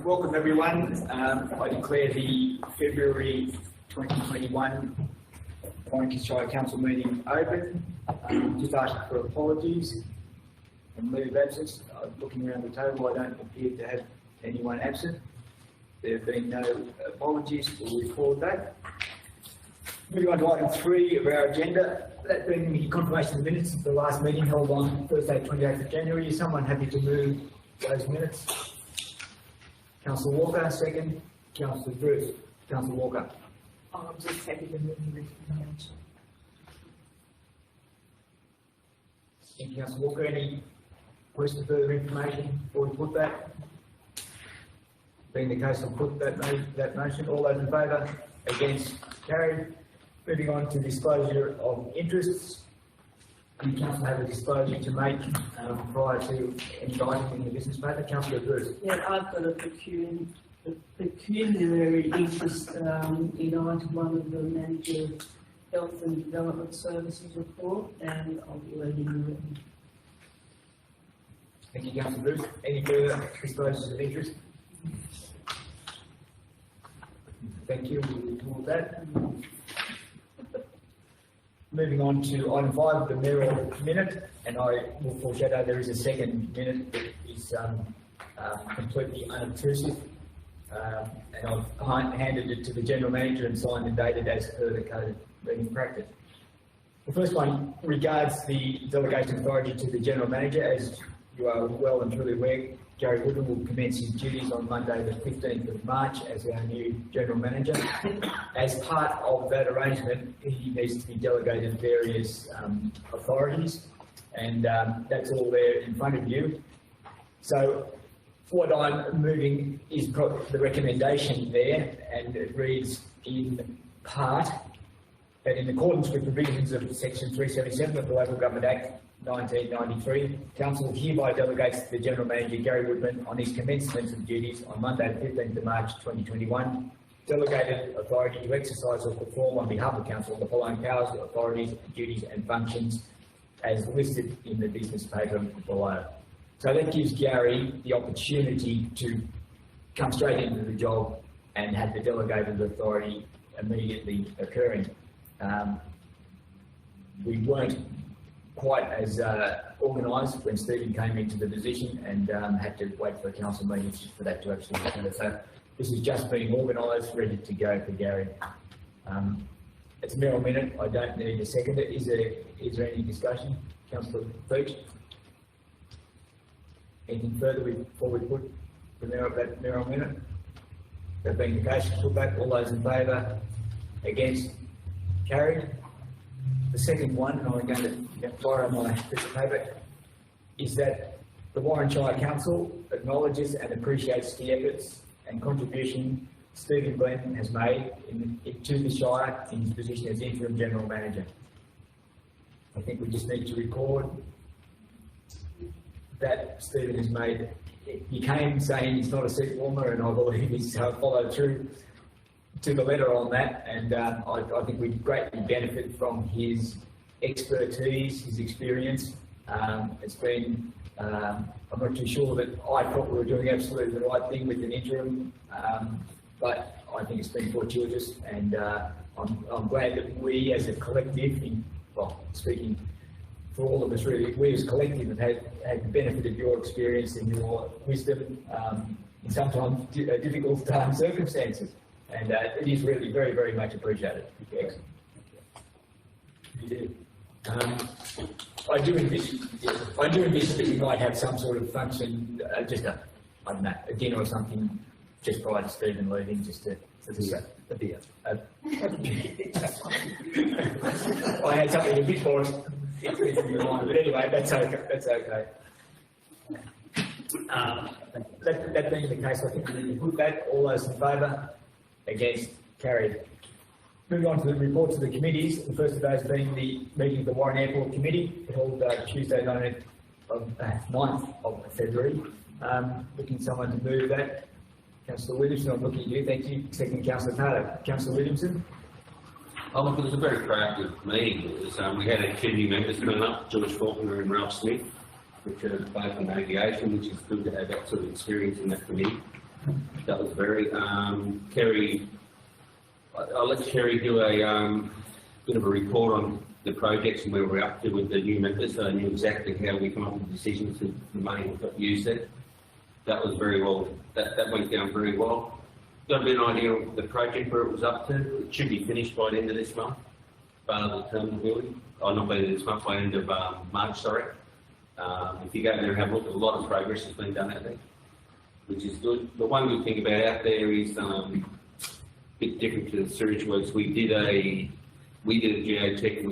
Welcome everyone. I declare the February 2021 Warringah Shire Council meeting open. Just asking for apologies and leave of absence. Looking around the table, I don't appear to have anyone absent. There have been no apologies, we'll record that. Moving on to item 3 of our agenda, that being the confirmation of the minutes of the last meeting held on Thursday 28th of January. Is someone happy to move those minutes? Councillor Walker, second. Councillor Bruce. Councillor Walker. I'm just happy to move the recommendation. Thank you, Councillor Walker. Any questions, further information before we put that? Being the case, I'll put that motion. All those in favour? Against? Carried. Moving on to disclosure of interests. The council have a disclosure to make prior to any item in the business paper. Councillor Bruce. Yeah, I've got a pecuniary interest in item 1 of the Manager of Health and Development Services report, and I'll be reading the written. Thank you, Councillor Bruce. Any further disclosures of interest? Thank you. We'll report that. Moving on to item 5 of the mayoral minute, and I will foreshadow there is a second minute that is completely unobtrusive, and I've handed it to the General Manager and signed and dated as per the code of meeting practice. The first one regards the delegation authority to the General Manager. As you are well and truly aware, Gary Woodman will commence his duties on Monday the 15th of March as our new General Manager. As part of that arrangement, he needs to be delegated various authorities, and that's all there in front of you. So what I'm moving is the recommendation there, and it reads in part that in accordance with provisions of Section 377 of the Local Government Act 1993, Council hereby delegates to the General Manager Gary Woodman on his commencement of duties on Monday the 15th of March 2021, delegated authority to exercise or perform on behalf of Council the following powers, authorities, duties and functions as listed in the business paper below. So that gives Gary the opportunity to come straight into the job and have the delegated authority immediately occurring. We weren't quite as organised when Stephen came into the position, and had to wait for a council meeting for that to actually happen. So this is just being organised, ready to go for Gary. It's a mayoral minute. I don't need to second it. Is there any discussion? Councillor Beach? Anything further before we put the mayoral minute? That being the case, put back. All those in favour? Against? Carried. The second one, and I'm going to borrow my piece of paper, is that the Warringah Shire Council acknowledges and appreciates the efforts and contribution Stephen Glenn has made to the Shire in his position as Interim General Manager. I think we just need to record that Stephen has made. He came saying he's not a seat warmer, and I believe he's followed through to the letter on that, and I think we greatly benefit from his expertise, his experience. It's been, I'm not too sure that I thought we were doing absolutely the right thing with an interim, but I think it's been fortuitous, and I'm glad that we as a collective, speaking for all of us really, we as a collective have had the benefit of your experience and your wisdom in sometimes difficult circumstances. And it is really very, very much appreciated. Excellent. I do envision that you might have some sort of function, just I don't know, a dinner or something, just prior to Stephen leaving, just to a beer. I had something a bit more interesting in mind, but anyway, that's okay. That's okay. That being the case, I think we need to put that. All those in favour? Against? Carried. Moving on to the reports of the committees, the first of those being the meeting of the Warren Airport Committee, held Tuesday 9th of February. Looking for someone to move that. Councillor Williamson, I'm looking at you. Thank you. Second, Councillor Taylor. Councillor Williamson. Oh, look, it was a very productive meeting. It was, we had our committee members turn up, George Faulkner and Ralph Smith, which are both in aviation, which is good to have that sort of experience in that committee. That was very, Kerry, I'll let Kerry do a bit of a report on the projects and where we're up to with the new members, so I knew exactly how we come up with decisions and the money we got used there. That was very well, that went down very well. Got a bit of an idea of the project where it was up to. It should be finished by the end of this month, part of the terminal building. Oh, not by the end of this month, by the end of March, sorry. If you go there and have a look, a lot of progress has been done out there, which is good. The one good thing about out there is a bit different to the sewage works. We did a geotech, and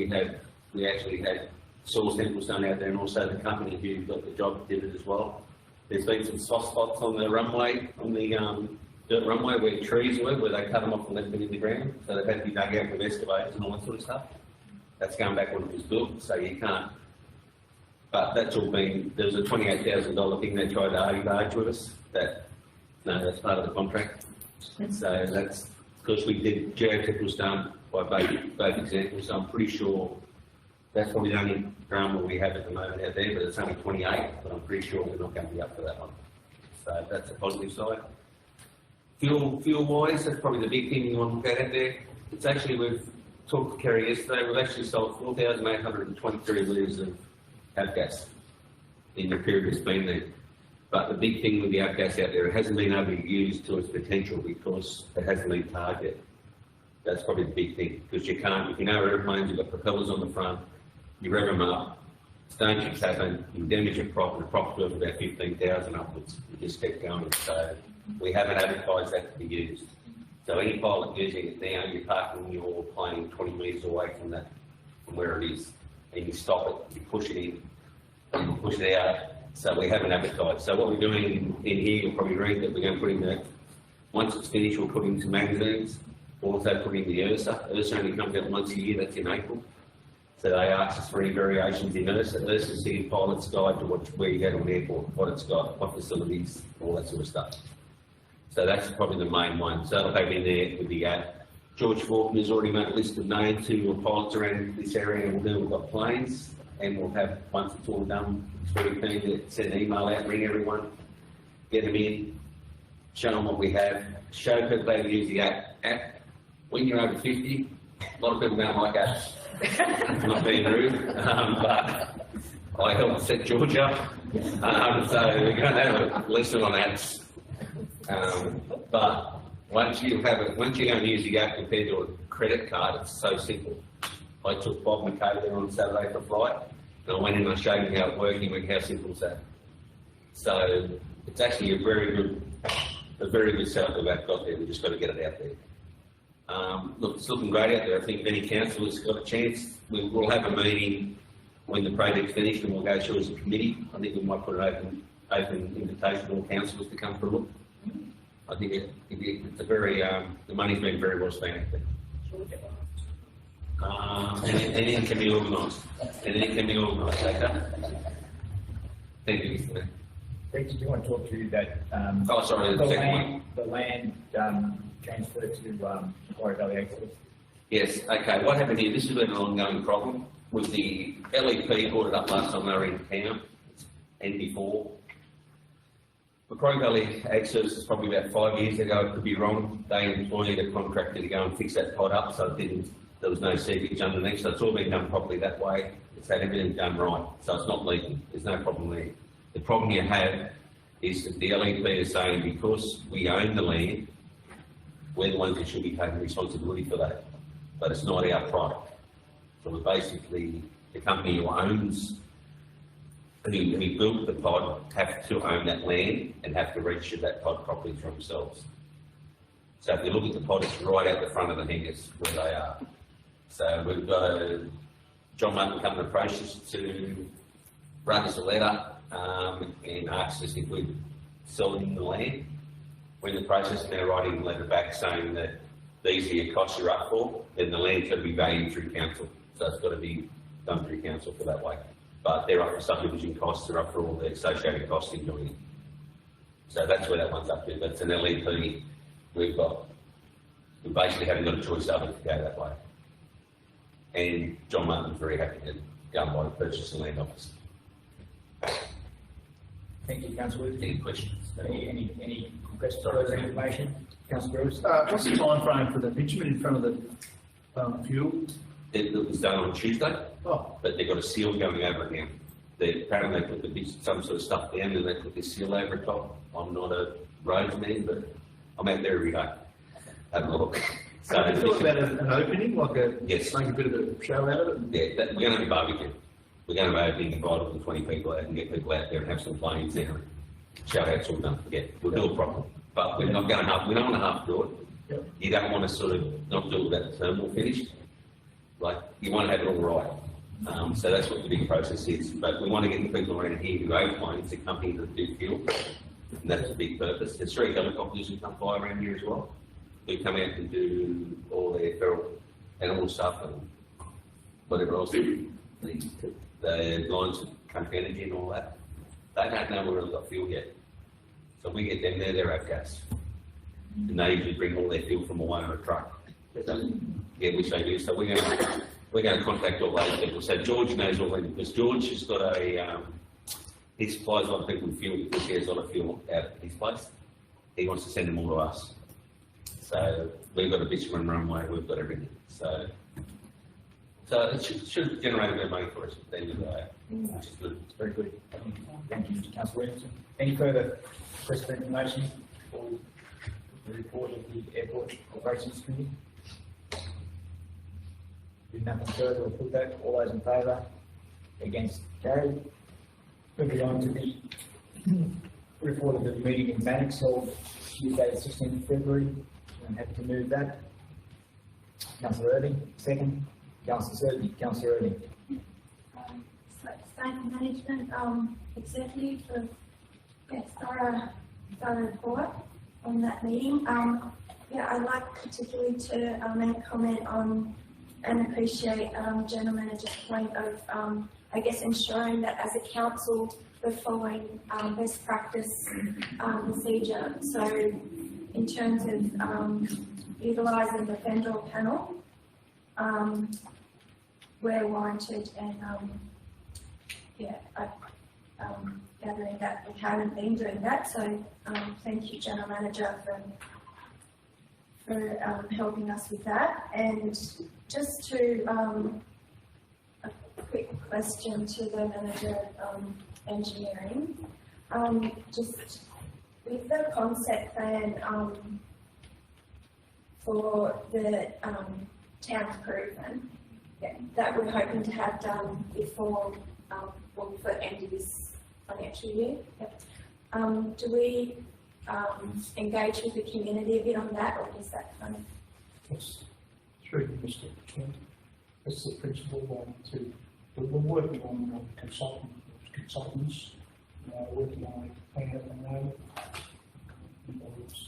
we actually had soil samples done out there, and also the company who got the job did it as well. There's been some soft spots on the runway, on the dirt runway where trees were, where they cut them off and left them in the ground, so they've had to be dug out with excavators and all that sort of stuff. That's going back when it was built, so you can't. But that's all been, there was a $28,000 thing they tried to argue with us, no, that's part of the contract. So that's, because we did, geotech was done by both examples, so I'm pretty sure that's probably the only drama we have at the moment out there, but it's only 28, but I'm pretty sure we're not going to be up for that one. So that's a positive side. Fuel-wise, that's probably the big thing you want to look at out there. It's actually, we've talked to Kerry yesterday, we've actually sold 4,823 litres of avgas in the period it's been there. But the big thing with the avgas out there, it hasn't been able to be used to its potential because it hasn't been tarred yet. That's probably the big thing, because you can't, if you know airplanes, you've got propellers on the front, you rev them up, stone chips happen, you damage your prop, and the prop's worth about 15,000 upwards. You just keep going. So we haven't advertised that to be used. So any pilot using it now, you're parking your plane 20 metres away from that, from where it is, and you stop it, you push it in, and you push it out. So we haven't advertised. So what we're doing in here, you'll probably read that we're going to put in the, once it's finished, we'll put in some magazines. We'll also put in the ERSA. ERSA only comes out once a year, that's in April. So they asked us for any variations in ERSA. ERSA is the pilot's guide to where you go to an airport, what it's got, what facilities, all that sort of stuff. So that's probably the main one. So that'll have in there with the George Faulkner's already made a list of names who are pilots around this area, and we've got planes, and we'll have, once it's all done, it's very keen to send an email out, ring everyone, get them in, show them what we have, show people how to use the app. When you're over 50, a lot of people don't like apps. I'm not being rude, but I helped set George up, so we're going to have a lesson on apps. But once you have it, once you go and use the app compared to a credit card, it's so simple. I took Bob McKay there on Saturday for a flight, and I went in and I showed him how it worked, and he went, how simple is that? So it's actually a very good setup that we've got there. We've just got to get it out there. Look, it's looking great out there. I think if any councillors got a chance, we'll have a meeting when the project's finished, and we'll go through as a committee. I think we might put an open invitation to all councillors to come for a look. I think it's a very, the money's been very well spent out there. Anything can be organised. Anything can be organised, okay? Thank you, Mr. Mayor. Greg, did you want to talk to that? Oh, sorry, the second one. The land transfer to Quarry Valley Access. Yes, okay. What happened here, this has been an ongoing problem with the LEP brought it up last time they were in town and before. Macquarie Valley Ag Services probably about 5 years ago, it could be wrong, they employed a contractor to go and fix that pod up so it didn't, there was no seepage underneath, so it's all been done properly that way. It's had everything done right, so it's not leaking, there's no problem there. The problem you have is that the LEP is saying because we own the land, we're the ones that should be taking responsibility for that, but it's not our product. So we're basically, the company who owns, who built the pod have to own that land and have to register that pod properly for themselves. So if you look at the pod, it's right out the front of the hangars where they are. So we've got John Martin come and approach us to write us a letter and ask us if we'd sell them the land. We're in the process now writing a letter back saying that these are your costs you're up for, then the land's got to be valued through council. So it's got to be done through council for that way. But they're up for subdivision costs, they're up for all the associated costs in doing it. So that's where that one's up to. That's an LEP we've got. We basically haven't got a choice other to go that way. And John Martin's very happy to go and buy the purchase the land office. Thank you, Councillor. Any questions? Any requests for further information? Councillor Bruce? What's the time frame for the bitumen in front of the fuel? It was done on Tuesday, Oh, but they've got a seal going over it now. Apparently they put some sort of stuff down and they put this seal over the top. I'm not a roadsman, but I'm out there every day. Have a look. so you thought about an opening, like Yes. make a bit of a show out of it? Yeah, we're going to be barbecue. We're going to be opening, invite up to 20 people out and get people out there and have some flames there and show how it's all done. Yeah, we'll do it properly. But we're not going to we don't want to half do it. Yep. You don't want to sort of not do it without the terminal finished. Like, you want to have it all right. So that's what the big process is. But we want to get the people around here who own planes to come here to do fuel. And that's the big purpose. There's 3 helicopters who come fly around here as well. Who come out and do all their feral animal stuff and whatever else. The lines of Country Energy and all that. They don't know where they've got fuel yet. So we get them there, they're out gas. And they usually bring all their fuel from away on a truck. So, yeah, which they do. So we're going to contact all those people. So George knows all them because George has got he supplies a lot of people with fuel because he has a lot of fuel out at his place. He wants to send them all to us. So we've got a bitumen runway, we've got everything. So it should generate a bit of money for us at the end of the day, which is good. It's very good. Thank you, Councillor Williamson. Any further requests for information for the report of the Airport Operations Committee? If nothing further, we'll put that. All those in favour? Against? Carried. Moving on to the report of the meeting in Mannix held Tuesday, 16th February. I'm happy to move that. Councillor Irving, second. Councillor Serby. Councillor Irving. State Management Executive for thorough report on that meeting. I'd like particularly to make a comment on and appreciate General Manager's point of ensuring that as a council we're following best practice procedure. So in terms of utilising the federal panel, where warranted, and gathering that we haven't been doing that. So thank you, General Manager, for helping us with that. And just to a quick question to the Manager of Engineering, just with the concept plan for the town improvement that we're hoping to have done before for end of this financial year. Yep. Do we engage with the community a bit on that, or is that kind of? Yes, through Mr. Chairman. That's the principal one to. We're working on consultants, working on a plan at the moment. It's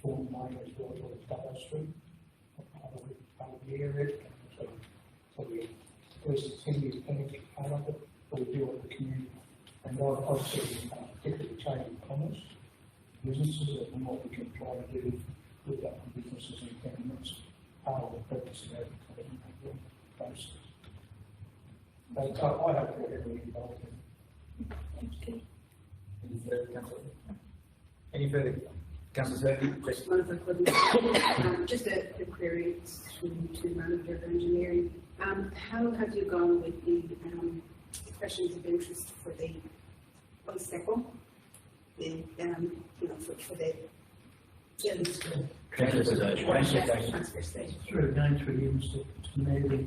formed money as well as Dale Street, part of the area. So we first 10 years plan to part of it, but we deal with the community. And I've seen particularly change in commerce, businesses, and what we can try to do with that for businesses and governments. Part of the purpose of that process. But I hope we're heavily involved in. Thank you. Any further, Councillor? Any further? Councillor Serby? Just a query to Manager of Engineering. How have you gone with the expressions of interest for the Oyster? For the Transfer station. Through going through the Mr. Mary,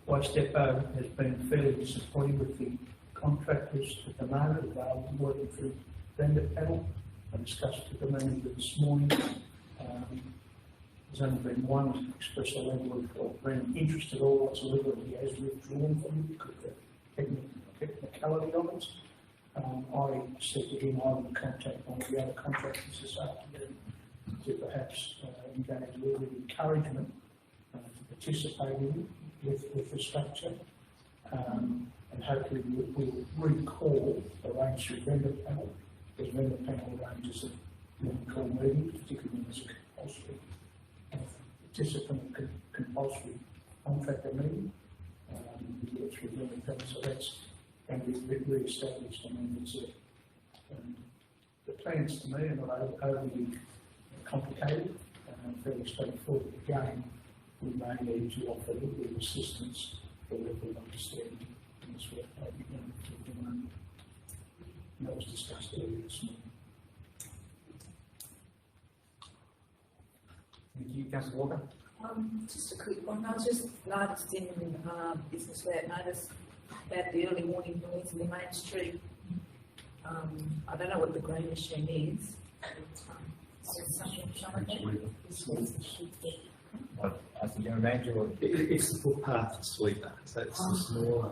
Oyster has been fairly disappointed with the contractors at the moment. They are working through vendor panel. I discussed with the manager this morning. There's only been one express a level of being interest at all whatsoever. He has withdrawn from it because of the technicality of it. I said to him I would contact one of the other contractors this afternoon to perhaps engage a little bit of encouragement to participate in with the structure. And hopefully we'll recall the range through vendor panel. Because vendor panel arranges a call meeting, particularly when there's a compulsory participant compulsory contractor meeting. We get through vendor panel, so that's going to be re-established. I mean, it's plans to me are not overly complicated, fairly straightforward. Again, we may need to offer a little bit of assistance for level of understanding in this work. That was discussed earlier this morning. Thank you, Councillor Walker. Just a quick one. I was just noticed in Business Lab notice about the early morning noise in the main street. I don't know what the green machine is. I think you're a manager or It's the footpath sweeper, so it's a smaller,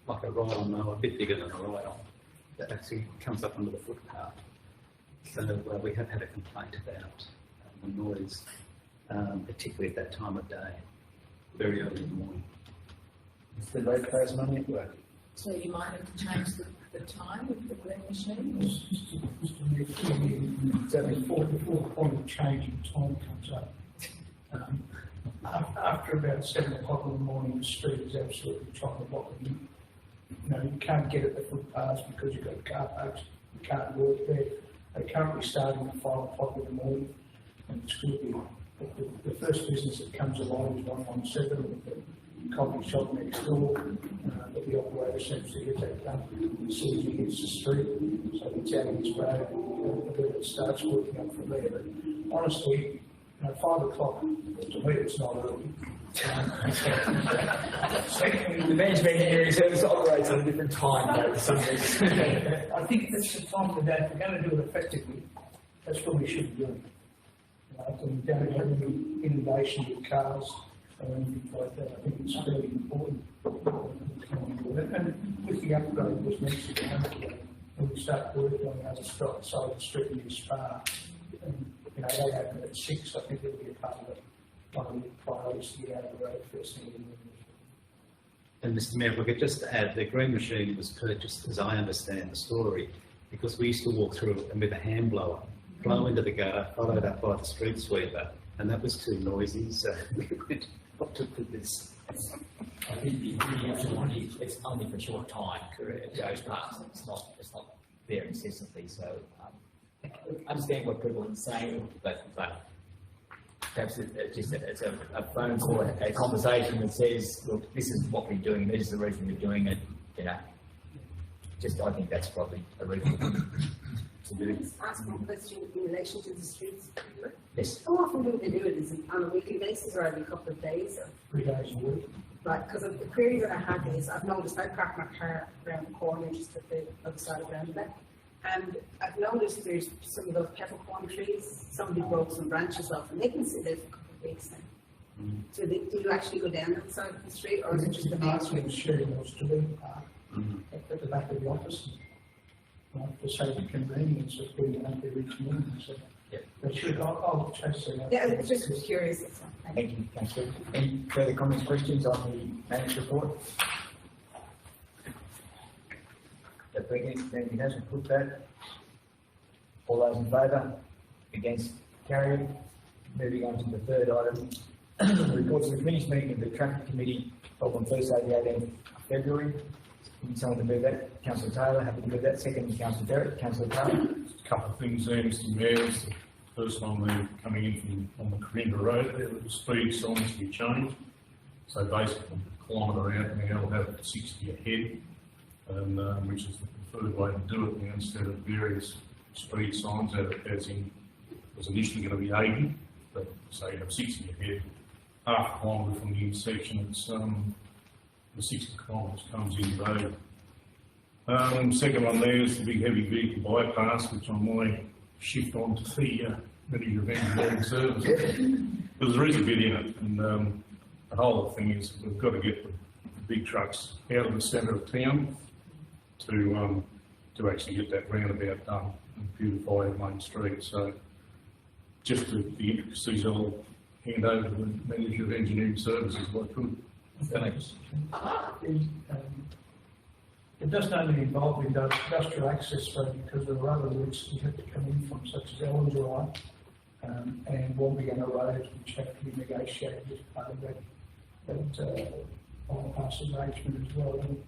like a ride-on mower, a bit bigger than a ride-on, that actually comes up under the footpath. So we have had a complaint about the noise, particularly at that time of day, very early in the morning. is the road closed on network? So you might have to change the time of the green machine? Certainly before the point of change in time comes up. After about 7 o'clock in the morning, the street is absolutely chock a block. You know, you can't get at the footpaths because you've got car parks, you can't work there. They're currently starting at 5 o'clock in the morning, and it's good. The first business that comes along is 117 with the coffee shop next door, but the operator seems to get that done as soon as he hits the street, so it's out of his way, it starts working up from there. But honestly, 5 o'clock, to me, it's not early. The management engineering service operates on a different time though, for some reason. I think that's the time of the day. If we're going to do it effectively, that's what we should be doing. And we don't have any innovation with cars or anything like that. I think it's really important. And with the upgrade, was mentioned when we start working on the other side of the street in the Spa, and they open at 6. I think it'll be a part of it. One of the priorities to get out of the road first thing in the morning. And Mr. Mayor, if I could just add, the green machine was purchased, as I understand the story, because we used to walk through it and with a hand blower, blow into the gutter, followed up by the street sweeper, and that was too noisy, so we went, what to put this? I think it's only for a short time. Correct. It goes past. It's not there incessantly. So I understand what people are saying, but perhaps it's a phone call, a conversation that says, look, this is what we're doing. This is the reason we're doing it. I think that's probably a reasonable thing to do. Just ask one question in relation to the streets. Yes. How often do they do it? Is it on a weekly basis or every couple of days? Or? 3 days a week. Right, because of the query that I have is, I've noticed I park my car around the corner just at the other side of the roundabout, and I've noticed there's some of those peppercorn trees, somebody broke some branches off, and they can sit there for a couple of weeks now. So do you actually go down that side of the street, or is it just the main street? Sharing those to the park at the back of the office. For sake of convenience of being out there each morning. So they should. I'll chase it out. Yeah, it's just curious. Thank you, Councillor. Any further comments, questions on the manager's report? If anything else, we'll put that. All those in favour? Against? Carried. Moving on to the third item. Reports of the committee's meeting of the Traffic Committee held on Thursday, the 18th of February. Need someone to move that? Councillor Taylor, happy to move that. Second, Councillor Derrick. Councillor Taylor. A couple of things there, Mr. Mayor. First one, they're coming in on the Corinda Road, there the speed signs to be changed. So basically, a kilometre out now, we'll have 60 ahead, and, which is the preferred way to do it now, instead of various speed signs, as in, it was initially going to be 80, but say you have 60 ahead, half a kilometre from the intersection, it's the 60 kilometres comes in road. Second one there is the big heavy vehicle bypass, which I might shift on to the manager of engineering services. There's a reason bit in it, and the whole thing is we've got to get the big trucks out of the centre of town to actually get that roundabout done and beautify the main street. So just the intricacies, I'll hand over to the manager of engineering services if I could. Thanks. It doesn't only involve industrial access road, because there are other routes you have to come in from, such as Ellen Drive and Wombiana Road, which have to be negotiated as part of that bypass arrangement as well. And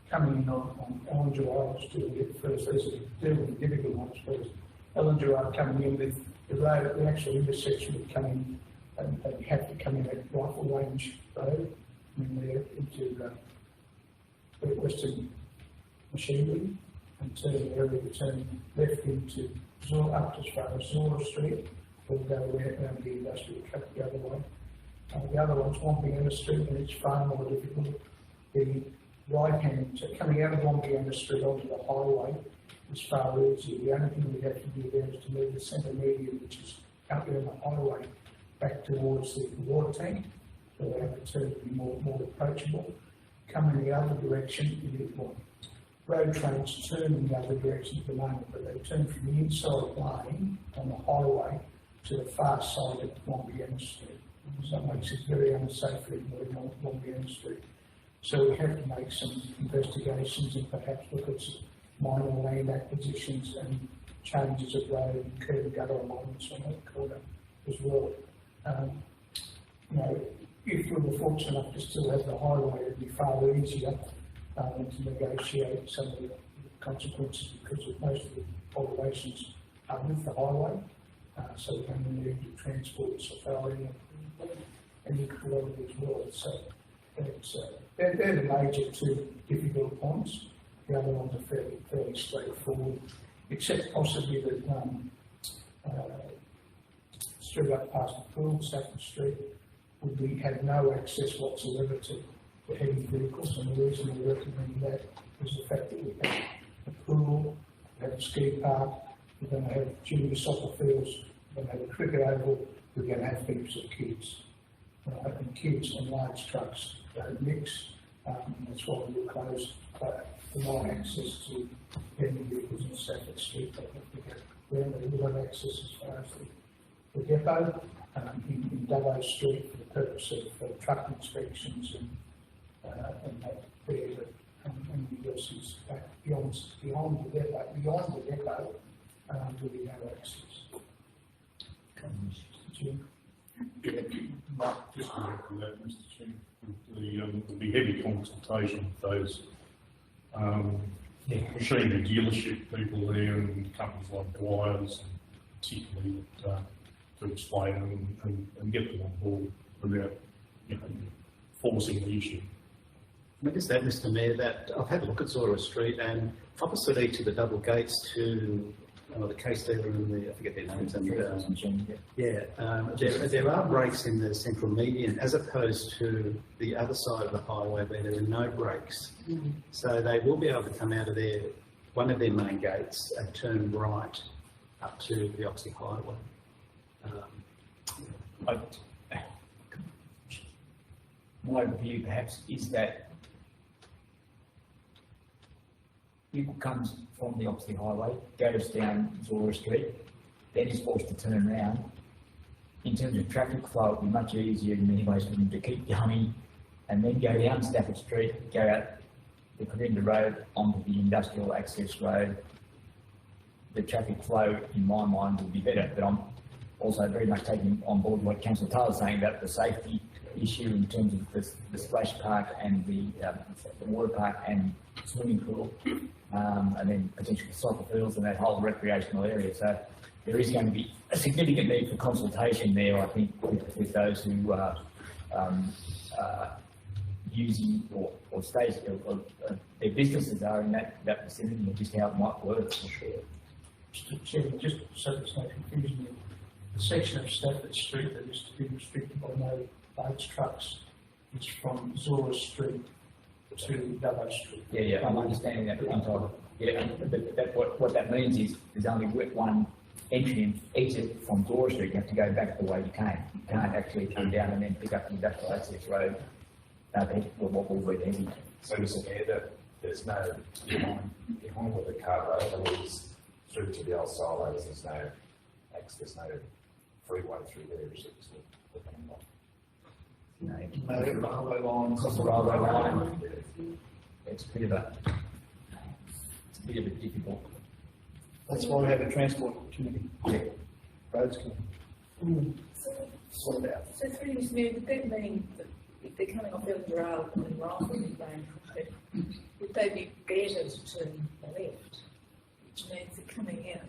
coming in on Ellen Drive, was doing it first. These are the difficult ones first. Ellinger are coming in with the road at the actual intersection would come in, and they have to come in at Rifle Range Road, and they're into Western Machinery, and turn area to turn left into Zora, up as far as Zora Street, or go around the industrial track the other way. The other one's Wombiana Street, and it's far more difficult. The right hand, so coming out of Wombiana Street onto the highway is far easier. The only thing we have to do there is to move the centre median, which is currently on the highway, back towards the water tank, so they have to turn to be more approachable. Coming the other direction, road trains turn in the other direction at the moment, but they turn from the inside lane on the highway to the far side of Wombiana Street. So that makes it very unsafe for everybody on Wombiana Street. So we have to make some investigations and perhaps look at some minor land acquisitions and changes of road and curb gutter alignments on that corner as well. If we were fortunate enough to still have the highway, it would be far easier to negotiate some of the consequences, because of most of the populations are with the highway, so we only need to transport safari and equality as well. So it's, they're the major two difficult points. The other ones are fairly straightforward, except possibly that straight up past the pool, Saffron Street, would have no access whatsoever to the heavy vehicles, and the reason we recommend that is the fact that we have a pool, we have a ski park, we're going to have junior soccer fields, we're going to have a cricket oval, we're going to have heaps of kids. And kids and large trucks don't mix, that's why we close the non-access to heavy vehicles in Saffron Street. They have to get around, they will have access as far as the depot in Dubbo Street for the purpose of truck inspections and that there, and universities back beyond the depot, will be no access. Mr. Chair. Just to work on that, Mr. Chair, there'll be heavy consultation with those machinery dealership people there and companies like Dwyer's, particularly to explain them and get them on board without forcing the issue. I just add, Mr. Mayor, that I've had a look at Zora Street, and opposite each of the double gates to the case dealer and I forget their names, and there are breaks in the central median as opposed to the other side of the highway where there are no breaks. So they will be able to come out of one of their main gates and turn right up to the Oxley Highway. My view perhaps is that people comes from the Oxley Highway, goes down Zora Street, then is forced to turn around. In terms of traffic flow, it would be much easier in many ways for them to keep going and then go down Stafford Street, go out the Corinda Road onto the industrial access road. The traffic flow, in my mind, would be better, but I'm also very much taking on board what Councillor Taylor's saying about the safety issue in terms of the splash park and the water park and swimming pool, and then potentially soccer fields and that whole recreational area. So there is going to be a significant need for consultation there, I think, with those who are using or their businesses are in that vicinity, and just how it might work. For sure. Mr. Chairman, just so there's no confusion, the section of Stafford Street that is to be restricted by no large trucks is from Zora Street to Dubbo Street. Yeah, I'm understanding that. But what that means is there's only one entry and exit from Zora Street. You have to go back the way you came. You can't actually come down and then pick up the industrial access road. What will be easy. So Mr. Mayor, that there's no behind where the car road is through to the old silos. There's no access, no freeway through there. Railway line, across the railway line. It's a bit of a difficult. That's why we have a transport opportunity. Yeah. Roads can sort it out. So through this mayor, would that mean that if they're coming off Elder Isle and Rifle and going, would they be better to turn the left, which means they're coming out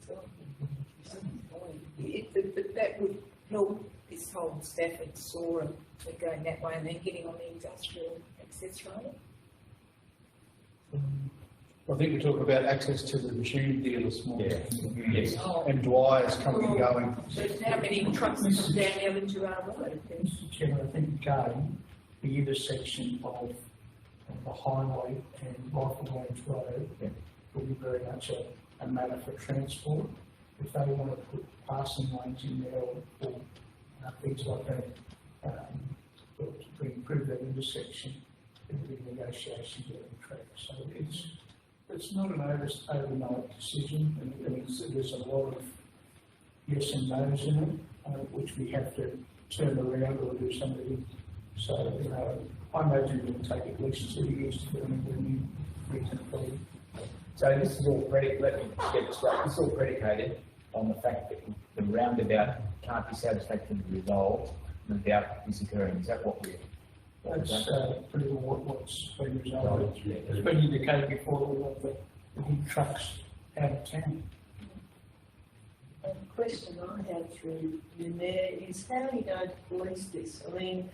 But that would help this whole Stafford Sora, going that way and then getting on the industrial access road. I think we're talking about access to the machine dealers more. Yeah. Yes. And Dwyer's coming and going. But how many trucks come down Ellengerard Road? Mr. Chairman, I think again, the intersection of the highway and Rifle Range Road will be very much a matter for transport. If they want to put passing lanes in there or things like that, to improve that intersection, it will be negotiation with the track. So it's not an overnight decision, and there's a lot of yes and no's in it, which we have to turn around or do something. So, I imagine it will take at least 2 years to get a new region complete. So this is all let me get it straight. This is all predicated on the fact that the roundabout can't be satisfactorily resolved without this occurring. Is that what we're? That's pretty well what's been resolved. It's been indicated before we want the big trucks out of town. The question I have through you there is how are you going to police this? I mean,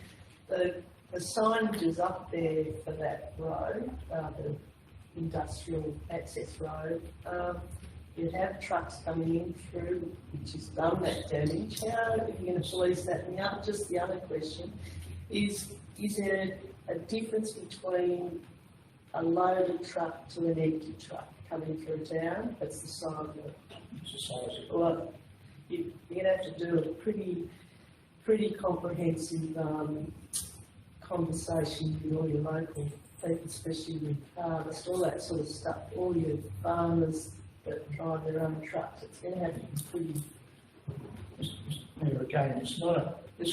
the signage is up there for that road, the industrial access road. You have trucks coming in through, which has done that damage. How are you going to police that? And just the other question is there a difference between a loaded truck to an empty truck coming through town? That's the size of it. It's the size of it. Well, you're going to have to do a pretty comprehensive conversation with all your local people, especially with harvest, all that sort of stuff, all your farmers that drive their own trucks. It's going to have to be pretty. Mayor, again, this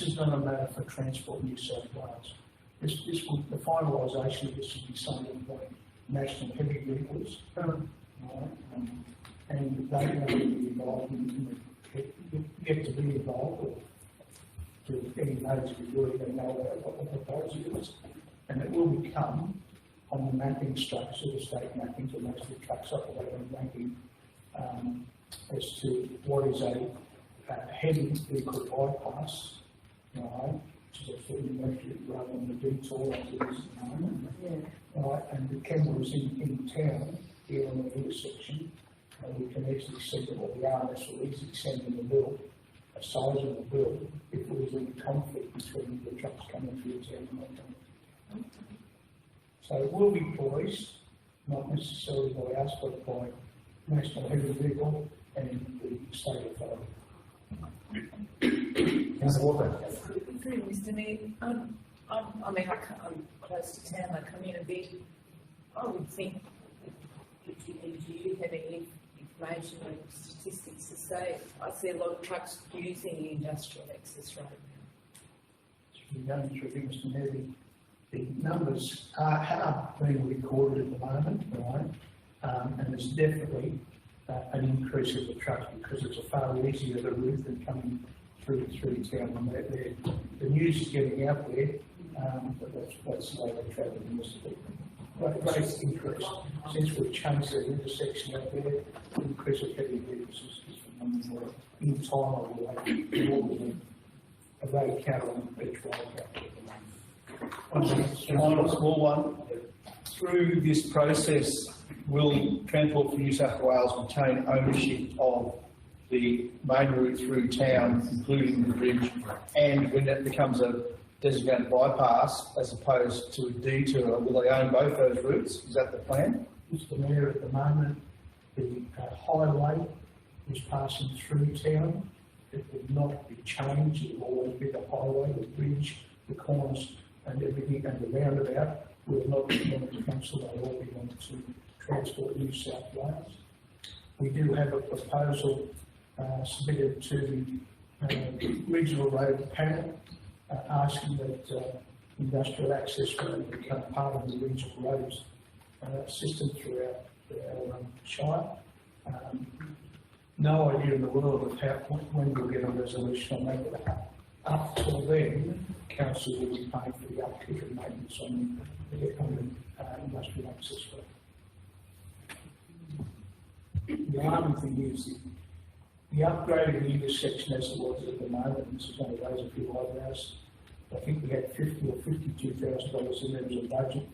is not a matter for Transport New South Wales. The finalisation of this will be something like national heavy vehicles, and they will be involved get to be involved, or to any notice we really don't know what the proposal is, and it will become on the mapping structure, the state mapping to most of the trucks operate on mapping, as to what is a heavy vehicle bypass, which is a fully measured rather than the detour as it is at the moment. Right, and the cameras in town here on the intersection, we can easily see that what the RMS will easily send in the bill, a size of the bill, if there was any conflict between the trucks coming through town and not coming. So it will be policed, not necessarily by us, but by National Heavy Vehicle and the state authority. Through Mr. Mayor, I'm close to town, I come in a bit. I would think if you have any information or statistics to say, I see a lot of trucks using the industrial access road now. Going through things, Mr. Mayor, the numbers are being recorded at the moment, right? And there's definitely an increase of the trucks because it's a far easier route than coming through town. And the news is getting out there, but that's the way they travel in this. Great increase. Since we've changed the intersection out there, the increase of heavy vehicles is phenomenal. Entirely a road count on each road. Final small one. Through this process, will Transport for New South Wales retain ownership of the main route through town, including the bridge, and when that becomes a designated bypass as opposed to a detour, will they own both those routes? Is that the plan? Mr. Mayor, at the moment, the highway is passing through town. It will not be changed. It will always be the highway, the bridge, the corners, and everything, and the roundabout will not belong to council. They all belong to Transport New South Wales. We do have a proposal submitted to the Regional Road Panel asking that industrial access road become part of the regional roads system throughout our Shire. No idea in the world of when we'll get a resolution on that. Up till then, council will be paying for the upkeep and maintenance on the industrial access road. The alarming thing is the upgrade of the intersection as it was at the moment, this is going to raise a few eyebrows. I think we had $50,000 or $52,000 in there as a budget.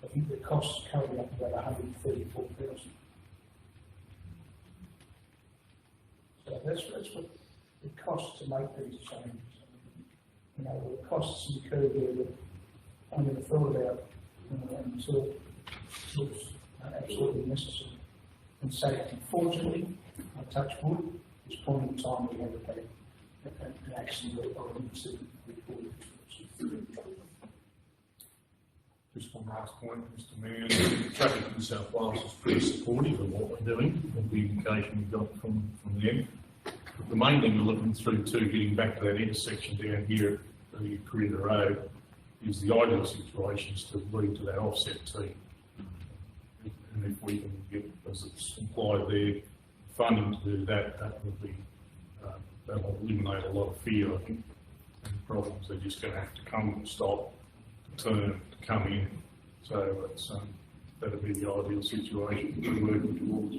I think the costs currently up to about $134,000. So that's what it costs to make these changes. You know, the costs incurred there that I never thought about until it was absolutely necessary. And safety, fortunately, I touch wood, at this point in time we have an accident or an incident reported. Just one last point, Mr Mayor. Traffic in South Wales is pretty supportive of what we're doing, and the indication we got from them. The main thing we're looking through too, getting back to that intersection down here at the Corinda Road, is the ideal situation is to lead to that offset T. And if we can get, as it's implied there, funding to do that, that would be, that will eliminate a lot of fear, I think, and problems. They're just going to have to come, stop, turn, to come in. So it's, that'd be the ideal situation to be working towards.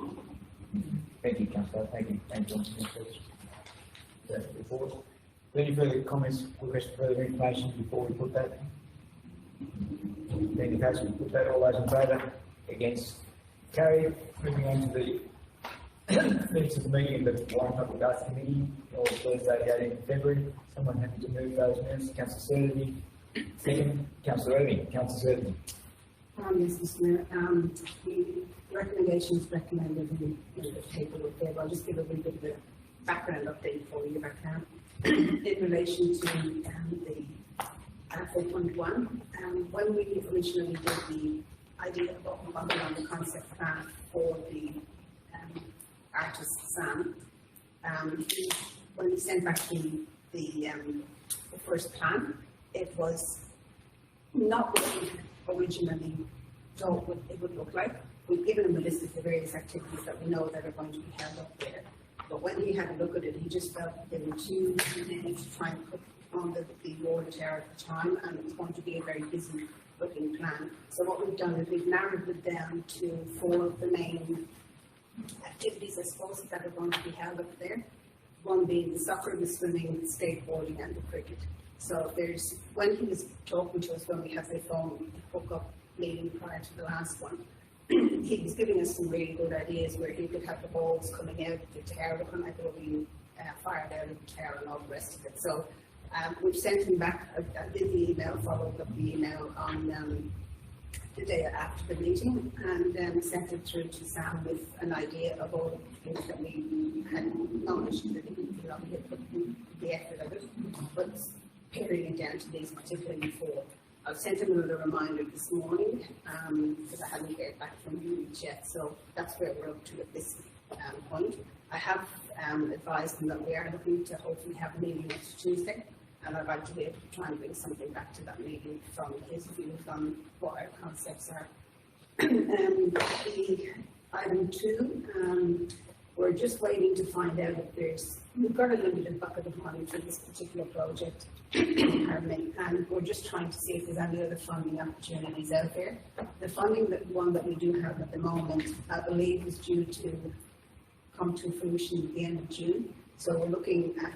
Thank you, Councillor. Thank you, Angela. Report. Any further comments, request for further information before we put that? Then in case we put that, all those in favour, against, carried. Moving on to the minutes of the meeting of the Warren Public Arts Committee on Thursday, 18th February. Someone happy to move those minutes? Councillor Sturdy. Second, Councillor Irving. Councillor Sturdy. Yes, Mr. Mayor. The recommendations recommended in the table there, but I'll just give a little bit of a background update for you if I can. In relation to the 4.1, when we originally did the idea of the concept plan for the artist Sam, when we sent back the first plan, it was not what we originally thought it would look like. We've given him a list of the various activities that we know that are going to be held up there. But when he had a look at it, he just felt that they were too many to try and put on the water tower at the time, and it was going to be a very busy looking plan. So what we've done is we've narrowed it down to 4 of the main activities, I suppose, that are going to be held up there. One being the soccer, the swimming, the skateboarding, and the cricket. So there's, when he was talking to us when we had the phone hook-up meeting prior to the last one, he was giving us some really good ideas where he could have the balls coming out of the tower, looking like they were being fired out of the tower and all the rest of it. So we've sent him back, I did the email, followed up the email on the day after the meeting, and sent it through to Sam with an idea of all the things that we had acknowledged that he had put the effort of it, but paring it down to these particularly 4. I've sent him another reminder this morning because I hadn't heard back from you yet, so that's where we're up to at this point. I have advised him that we are looking to hopefully have a meeting next Tuesday, and I'd like to be able to try and bring something back to that meeting from his views on what our concepts are. The item 2, we're just waiting to find out if we've got a limited bucket of money for this particular project, and we're just trying to see if there's any other funding opportunities out there. The funding, one that we do have at the moment, I believe is due to come to fruition at the end of June. So we're looking at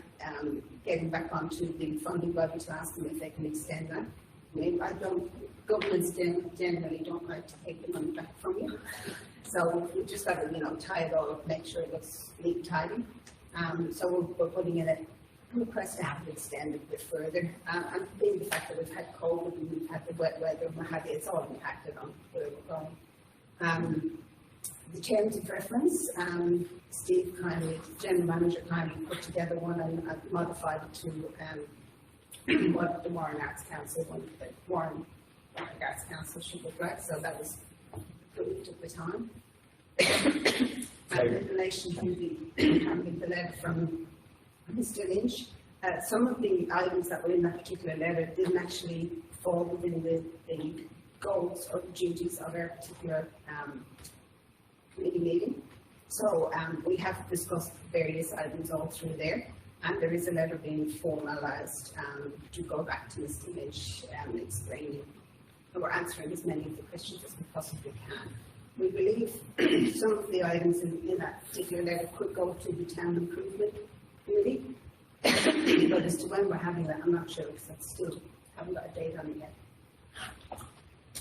getting back onto the funding body to ask them if they can extend that. I mean, governments generally don't like to take the money back from you. So we've just got to, tie it all up, make sure it looks neat and tidy. So we're putting in a request to have it extended a bit further. And being the fact that we've had COVID and we've had the wet weather and what have you, it's all impacted on where we're going. The terms of reference, Steve kindly, General Manager kindly put together one and modified it to what the Warren Arts Council wanted, the Warren Arts Council should look like. So that was approved at the time. And in relation to the letter from Mr. Lynch, some of the items that were in that particular letter didn't actually fall within the goals or the duties of our particular committee meeting. So we have discussed various items all through there, and there is a letter being formalised to go back to Mr. Lynch explaining, or answering as many of the questions as we possibly can. We believe some of the items in that particular letter could go to the town improvement committee. But as to when we're having that, I'm not sure, because I still haven't got a date on it yet.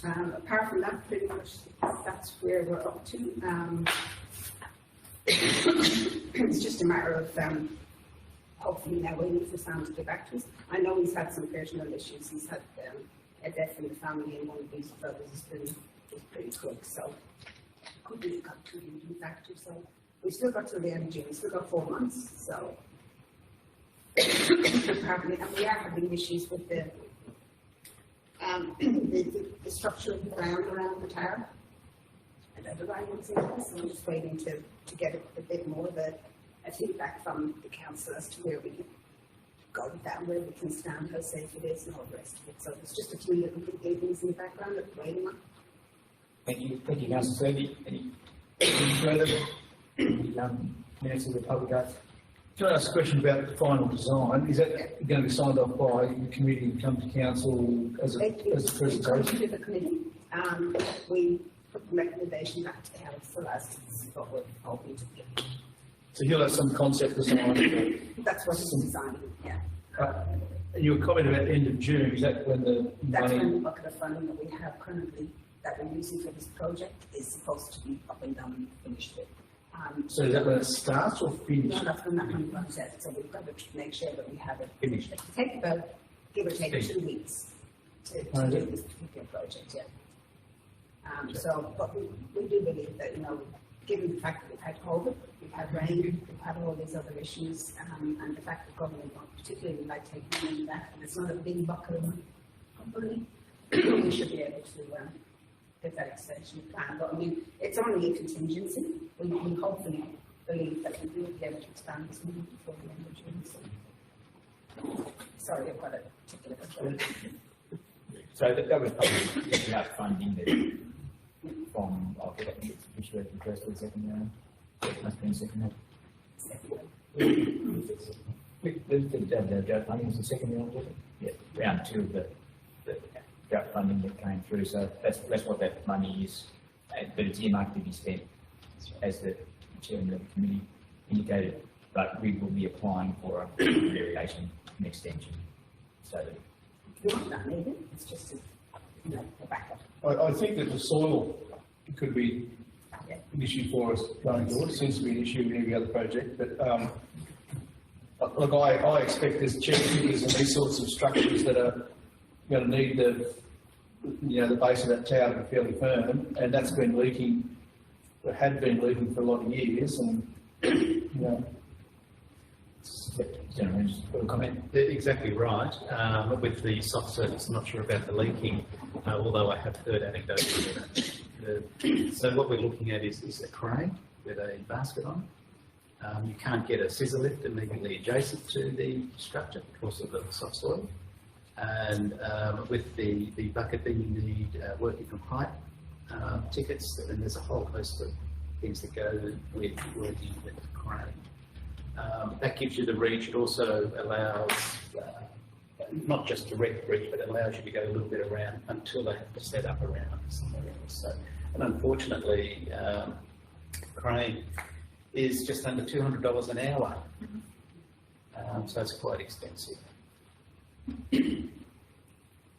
Apart from that, pretty much that's where we're up to. It's just a matter of hopefully now waiting for Sam to get back to us. I know he's had some personal issues. He's had a death in the family, and one of these brothers has been pretty quick, so could be got two leading factors. So we've still got till the end of June. We've still got 4 months. So apparently, and we are having issues with the structure of the ground around the tower. And other items in there, so I'm just waiting to get a bit more of a feedback from the council as to where we can go with that, where we can stand, how safe it is, and all the rest of it. So there's just a few little things in the background that we're waiting on. Thank you, Councillor Slady. Any further minutes of the public act? Can I ask a question about the final design? Is that going to be signed off by the committee and come to council as a presentation? To the committee, we put the recommendation back to the council as to what we're hoping to do. So you'll have some concept design. That's what it's designing, yeah. Your comment about end of June, is that when the That's money? when the bucket of funding that we have currently, that we're using for this project, is supposed to be up and done and finished with. So is that when it starts or finishes? No, that's when that money runs out, so we've got to make sure that we have it finished. It takes about, give or take, 2 weeks to do this particular project, yeah. So, but we do believe that, you know, given the fact that we've had COVID, we've had rain, we've had all these other issues, and the fact that government won't particularly like taking money back, and it's not a big bucket of money, we should be able to get that extension plan. But I mean, it's only a contingency. We hopefully believe that we will be able to expand this money before the end of June. So. Sorry, I've got a particular question. So that was probably without funding that from, I think it's officially addressed for the second round. It must be in the second round. The drought funding was the second round, was it? Yeah, round 2 of the drought funding that came through. So that's what that money is, but it's earmarked to be spent, as the chairman of the committee indicated. But we will be applying for a variation and extension. So that it's not that needed. It's just a backup. I think that the soil could be an issue for us going forward. It seems to be an issue in every other project, but look, I expect there's cherry pickers and these sorts of structures that are going to need the base of that tower to be fairly firm, and that's been leaking, it had been leaking for a lot of years, and Gentlemen, just a comment. Exactly right. With the soft surface, I'm not sure about the leaking, although I have heard anecdotes of that. So what we're looking at is a crane with a basket on. You can't get a scissor lift immediately adjacent to the structure because of the soft soil. And with the bucket, then you need working from height tickets, and there's a whole host of things that go with working with the crane. That gives you the reach. It also allows not just direct reach, but it allows you to go a little bit around until they have to set up around somewhere else. So, and unfortunately, crane is just under $200 an hour, so it's quite expensive.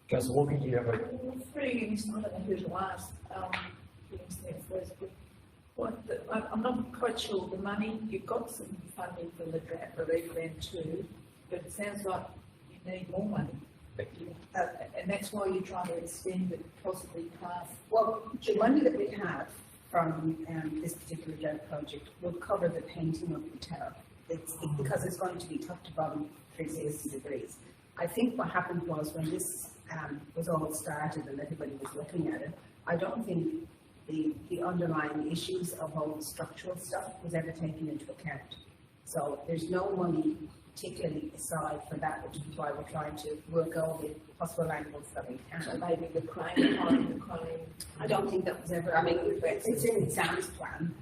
Councillor Walker, you have a... I don't know who to ask. I'm not quite sure the money, you've got some funding for the drought relief then too, but it sounds like you need more money. And that's why you're trying to extend it possibly past. Well, the money that we have from this particular drought project will cover the painting of the tower. Because it's going to be top to bottom 360 degrees. I think what happened was when this was all started and everybody was looking at it, I don't think the underlying issues of all the structural stuff was ever taken into account. So there's no money particularly aside for that, which is why we're trying to work all the possible angles that we can. So maybe the crane, I don't think that was ever, I mean, it's in Sam's plan.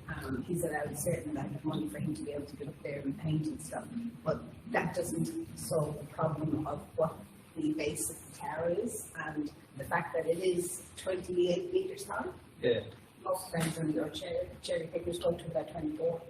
He's allowed a certain amount of money for him to be able to get up there and paint and stuff. But that doesn't solve the problem of what the base of the tower is and the fact that it is 28 metres high. Yeah. most friends on your cherry pickers go to about 24.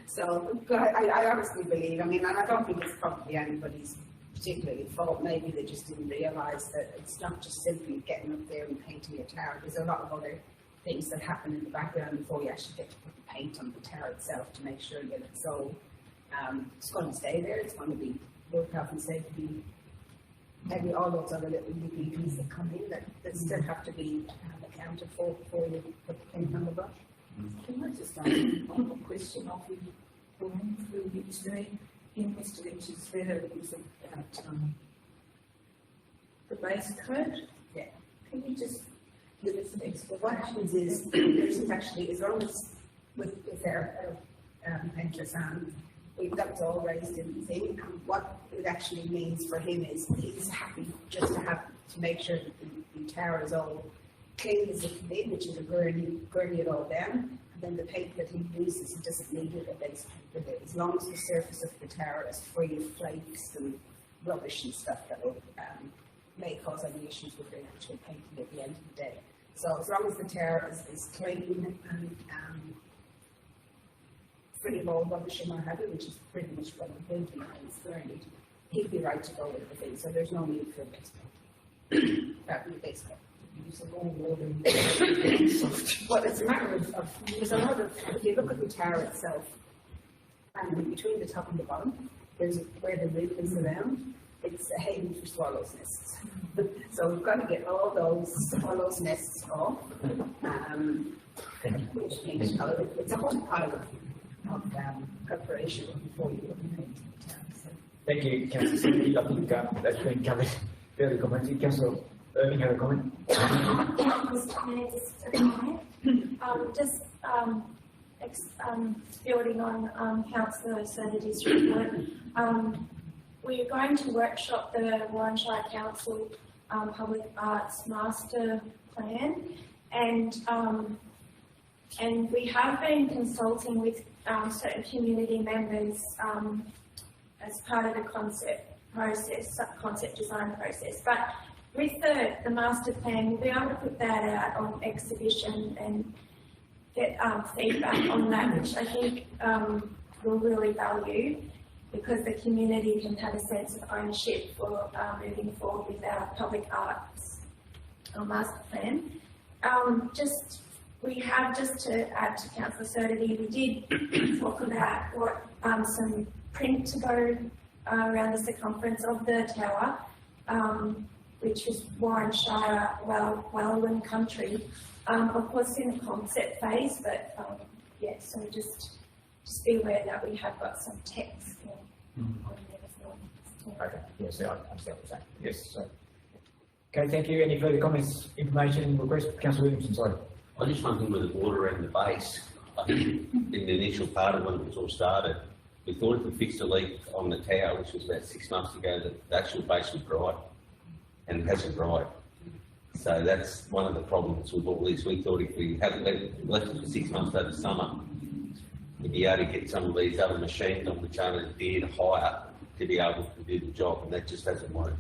So I honestly believe, I mean, and I don't think it's probably anybody's particularly fault. Maybe they just didn't realise that it's not just simply getting up there and painting a tower. There's a lot of other things that happen in the background before you actually get to put the paint on the tower itself to make sure that it's so, it's going to stay there, it's going to be worked health and safety, maybe all those other little things that come in that still have to be accounted for before you put the paint on the brush. Can I just ask one more question of you, going through history? In Mr. Lynch's letter is about the base code. Yeah. Can you just give us an What explanation? happens is, there's actually, as long as with their painters on, that was all raised in the thing, and what it actually means for him is he's happy just to make sure that the tower is all clean as it can be, which is a gurney it all down, and then the paint that he uses, he doesn't need it a base paint with it, as long as the surface of the tower is free of flakes and rubbish and stuff that will may cause any issues with the actual painting at the end of the day. So as long as the tower is clean and free of all rubbish and what have you, which is pretty much what the painting is learning, he'd be right to go with the thing. So there's no need for a base paint. That would be base paint. Well, it's a matter of there's a lot of, if you look at the tower itself, and between the top and the bottom, there's where the roof is around, it's a haven for swallows' nests. So we've got to get all those nests off. It's a whole pile of preparation before you put the paint in the town. So. Thank you, Councillor Sidney. I think that's been covered fairly comprehensively. Councillor Irving, have a comment? Mr. Mayor, just a comment. Building on Councillor Soddy's report, we are going to workshop the Warren Council Public Arts Master Plan, and we have been consulting with certain community members as part of the concept design process. But with the master plan, we'll be able to put that out on exhibition and get feedback on that, which I think we'll really value, because the community can have a sense of ownership for moving forward with our public arts master plan. We have, just to add to Councillor Soddy, we did talk about what some print to go around the circumference of the tower, which was Warren Shire, Welland Country. Of course, in the concept phase, but yeah, so just be aware that we have got some text on there as well. Okay, yes, I understand what you're saying. Yes, so. Okay, thank you. Any further comments, information, request? Councillor Williamson, sorry. I just one thing with the water around the base. I think in the initial part of when it was all started, we thought if we fixed a leak on the tower, which was about 6 months ago, that the actual base would dry, and it hasn't dried. So that's one of the problems with all this. We thought if we hadn't left it for 6 months over summer, we'd be able to get some of these other machines on which are bid higher to be able to do the job, and that just hasn't worked.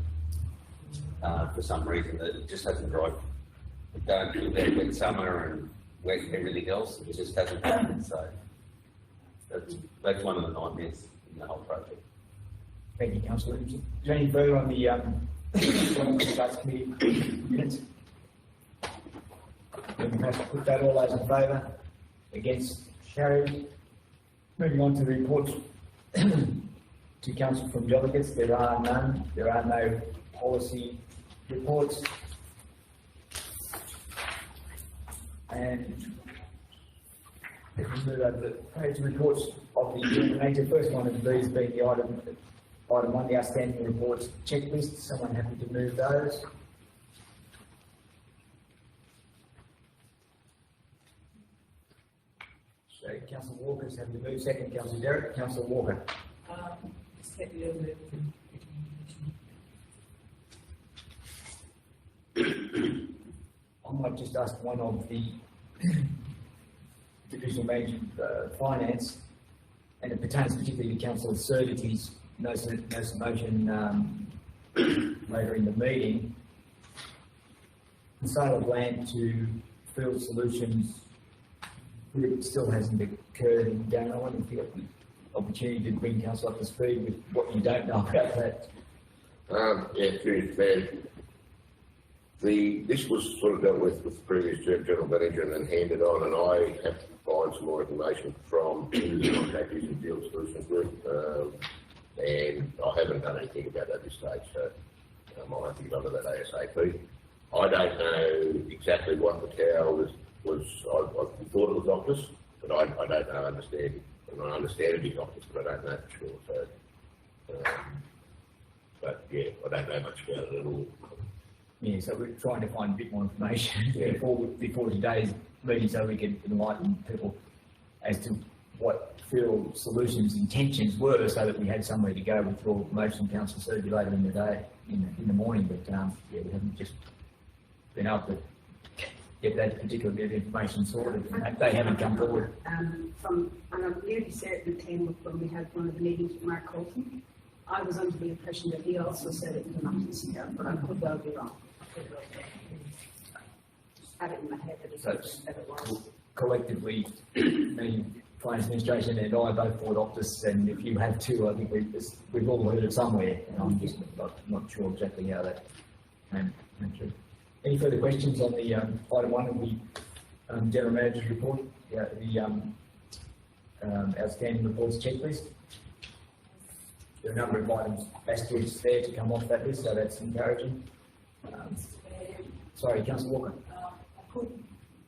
For some reason, it just hasn't dried. We don't do that wet summer and wet everything else, it just hasn't happened. So that's one of the nightmares in the whole project. Thank you, Councillor Williamson. Is there any further on the Arts Committee minutes? Then we have to put that, all those in favour, against, carried. Moving on to the reports to Council from delegates, there are none. There are no policy reports. And if we move over the page reports of the coordinator, first one of these being the item 1, the outstanding reports checklist. Someone happy to move those? So Councillor Walker's happy to move. Second, Councillor Derrick. Councillor Walker. Just happy to move. I might just ask one of the Divisional Manager Finance, and it pertains particularly to Councillor Surtees' notice of motion later in the meeting. the sale of land to Field Solutions Group still hasn't occurred in Darwin. If you have the opportunity to bring council up to speed with what you don't know about that. Yeah, through the this was sort of dealt with the previous general manager and then handed on, and I have to find some more information from the contractors in Field Solutions Group, and I haven't done anything about that at this stage, so I'll have to get onto that ASAP. I don't know exactly what the tower was I thought it was Optus, but I don't know, understand it is Optus, but I don't know for sure, so, but yeah, I don't know much about it at all. Yeah, so we're trying to find a bit more information before today's meeting, so we can enlighten people as to what Field Solutions' intentions were, so that we had somewhere to go before motion council surgery later in the day, in the morning. But yeah, we haven't just been able to get that particular bit of information sorted, and they haven't come forward. And I'm nearly certain, Tim, when we had one of the meetings with Mark Colton, I was under the impression that he also said it was an Optus account, but I could well be wrong. Just had it in my head that it was. Collectively, the Finance Administration and I both bought Optus, and if you have too, I think we've all heard it somewhere, and I'm just not sure exactly how that came through. Any further questions on the item one of the General Manager's report? Yeah, the outstanding reports checklist. There are a number of items asterisks there to come off that list, so that's encouraging. Sorry, Councillor Walker.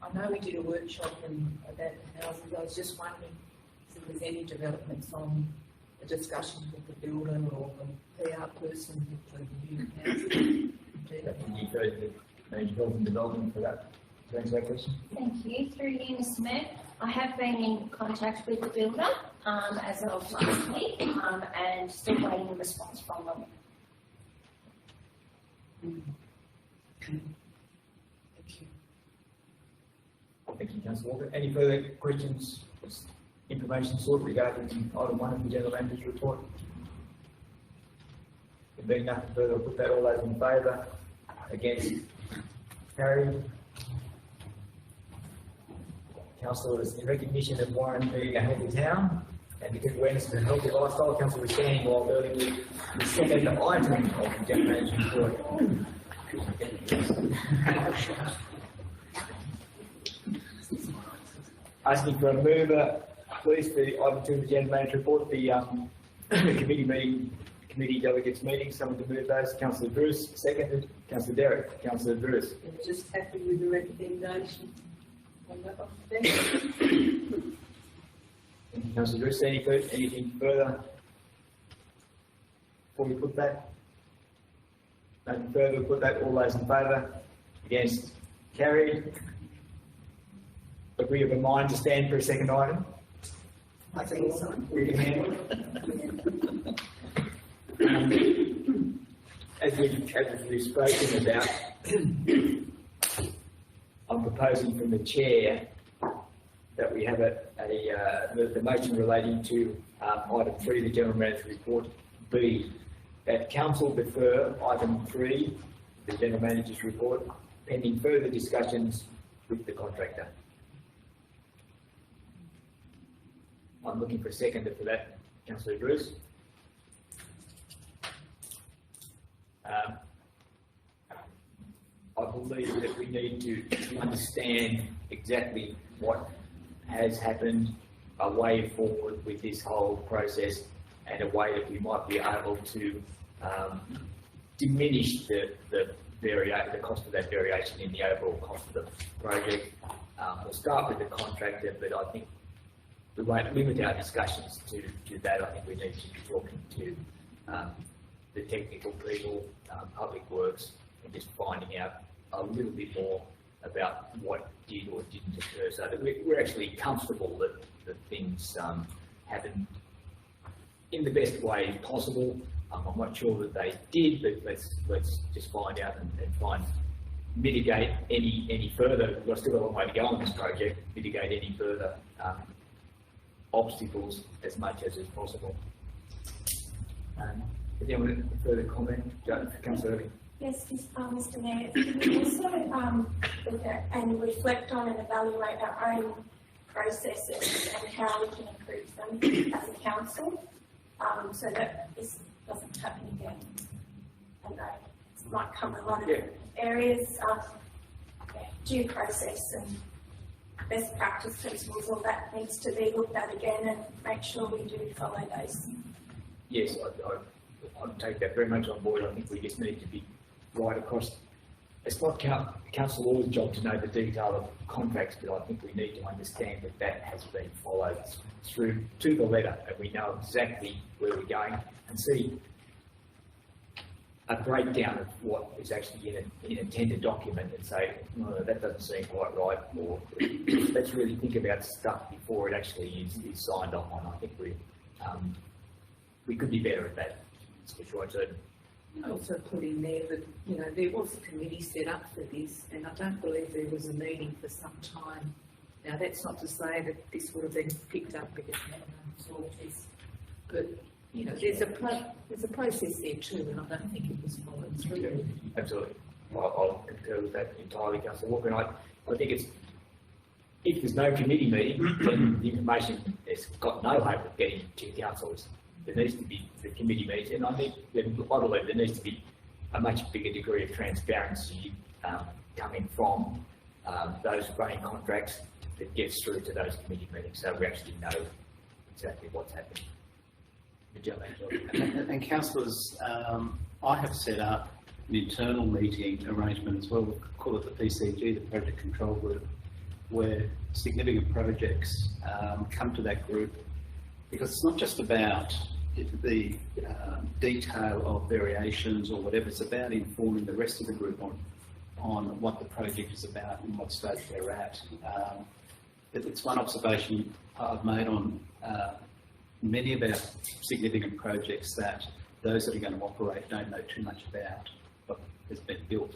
I know we did a workshop about the houses. I was just wondering if there's any developments on the discussion with the builder or the PR person for the new houses. You go to the Manager Health and Development for that. To answer that question. Thank you. Through you, Mr. Mayor, I have been in contact with the builder as of last week and still waiting a response from them. Thank you, Councillor Walker. Any further questions, information sought regarding item one of the General Manager's report? There being nothing further, I'll put that. All those in favour? Against? Carried. Councillors, in recognition of Warren being a healthy town and because awareness of a healthy lifestyle, Councillor was standing while early with the second item of the General Manager's report. Asking for a mover, please, for the item 2 of the General Manager's report, the committee delegates meeting. Someone to move those. Councillor Bruce, seconded. Councillor Derrick. Councillor Bruce. Just happy with the recommendation. Councillor Bruce, anything further before we put that? Nothing further, we'll put that. All those in favour? Against? Carried. But we have a mind to stand for a second item. I think so. We can handle it. As we've spoken about, I'm proposing from the chair that we have the motion relating to item 3, the General Manager's report B, that council defer item 3, the General Manager's report, pending further discussions with the contractor. I'm looking for a seconder for that, Councillor Bruce. I believe that we need to understand exactly what has happened, a way forward with this whole process, and a way that we might be able to diminish the cost of that variation in the overall cost of the project. We'll start with the contractor, but I think we won't limit our discussions to that. I think we need to be talking to the technical people, public works, and just finding out a little bit more about what did or didn't occur, so that we're actually comfortable that things happened in the best way possible. I'm not sure that they did, but let's just find out and try and mitigate any further. We've got still a long way to go on this project. Mitigate any further obstacles as much as is possible. Is there any further comment? Councillor Irving. Yes, Mr. Mayor, if we also look at and reflect on and evaluate our own processes and how we can improve them as a council, so that this doesn't happen again. And it might cover a lot of areas, due process and best practice principles, all that needs to be looked at again and make sure we do follow those. Yes, I take that very much on board. I think we just need to be right across. It's not council law's job to know the detail of contracts, but I think we need to understand that that has been followed through to the letter, and we know exactly where we're going, and see a breakdown of what is actually in a tender document, and say, no, that doesn't seem quite right, or let's really think about stuff before it actually is signed off on. I think we could be better at that, for sure. I also put in there that, you know, there was a committee set up for this, and I don't believe there was a meeting for some time. Now, that's not to say that this would have been picked up because we had no sources, but, you know, there's a process there too, and I don't think it was followed through. Yeah, absolutely. I'll concur with that entirely, Councillor Walker, and I think it's, if there's no committee meeting, then the information has got no hope of getting to councils. There needs to be the committee meeting, and I believe there needs to be a much bigger degree of transparency coming from those running contracts that gets through to those committee meetings, so we actually know exactly what's happening. And councillors, I have set up an internal meeting arrangement as well. We call it the PCG, the Project Control Group, where significant projects come to that group, because it's not just about the detail of variations or whatever. It's about informing the rest of the group on what the project is about and what stage they're at. It's one observation I've made on many of our significant projects, that those that are going to operate don't know too much about what has been built.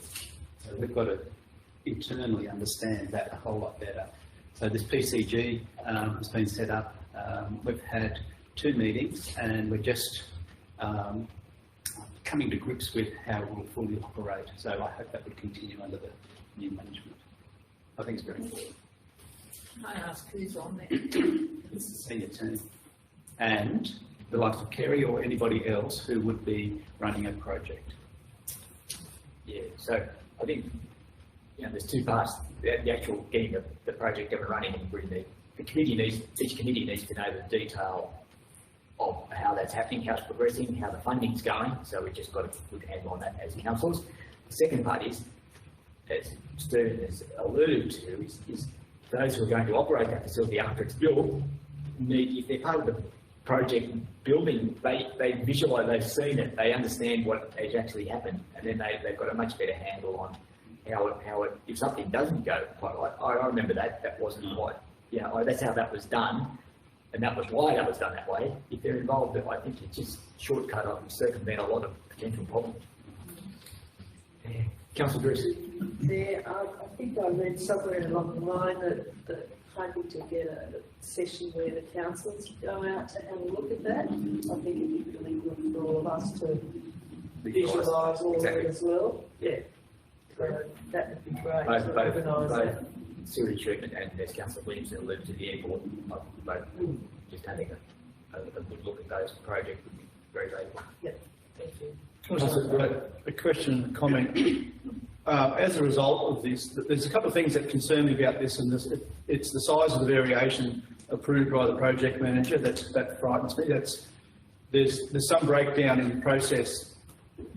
So we've got to internally understand that a whole lot better. So this PCG has been set up. We've had 2 meetings, and we're just coming to grips with how it will fully operate. So I hope that would continue under the new management. I think it's very important. Can I ask who's on there? It's the senior team, and the likes of Kerry or anybody else who would be running a project. Yeah, so I think, you know, there's 2 parts. The actual getting the project up and running, and each committee needs to know the detail of how that's happening, how it's progressing, how the funding's going. So we've just got a good handle on that as councils. The second part is, as Stephen has alluded to, is those who are going to operate that facility after it's built if they're part of the project building, they visualise, they've seen it, they understand what has actually happened, and then they've got a much better handle on how it if something doesn't go quite right. I remember that wasn't quite, you know, that's how that was done, and that was why that was done that way. If they're involved, I think it's just shortcut and circumvent a lot of potential problems. Yeah. Councillor Bruce. I think I read somewhere along the line that hoping to get a session where the councillors go out to have a look at that. I think it'd be really good for all of us to visualise all of it as well. Yeah. So that would be great to organise that. Sewage treatment and, as Councillor Williamson alluded to, the airport, just having a good look at those projects would be very valuable. Yeah. Thank you. A question and a comment. As a result of this, there's a couple of things that concern me about this, and it's the size of the variation approved by the project manager that frightens me. There's some breakdown in the process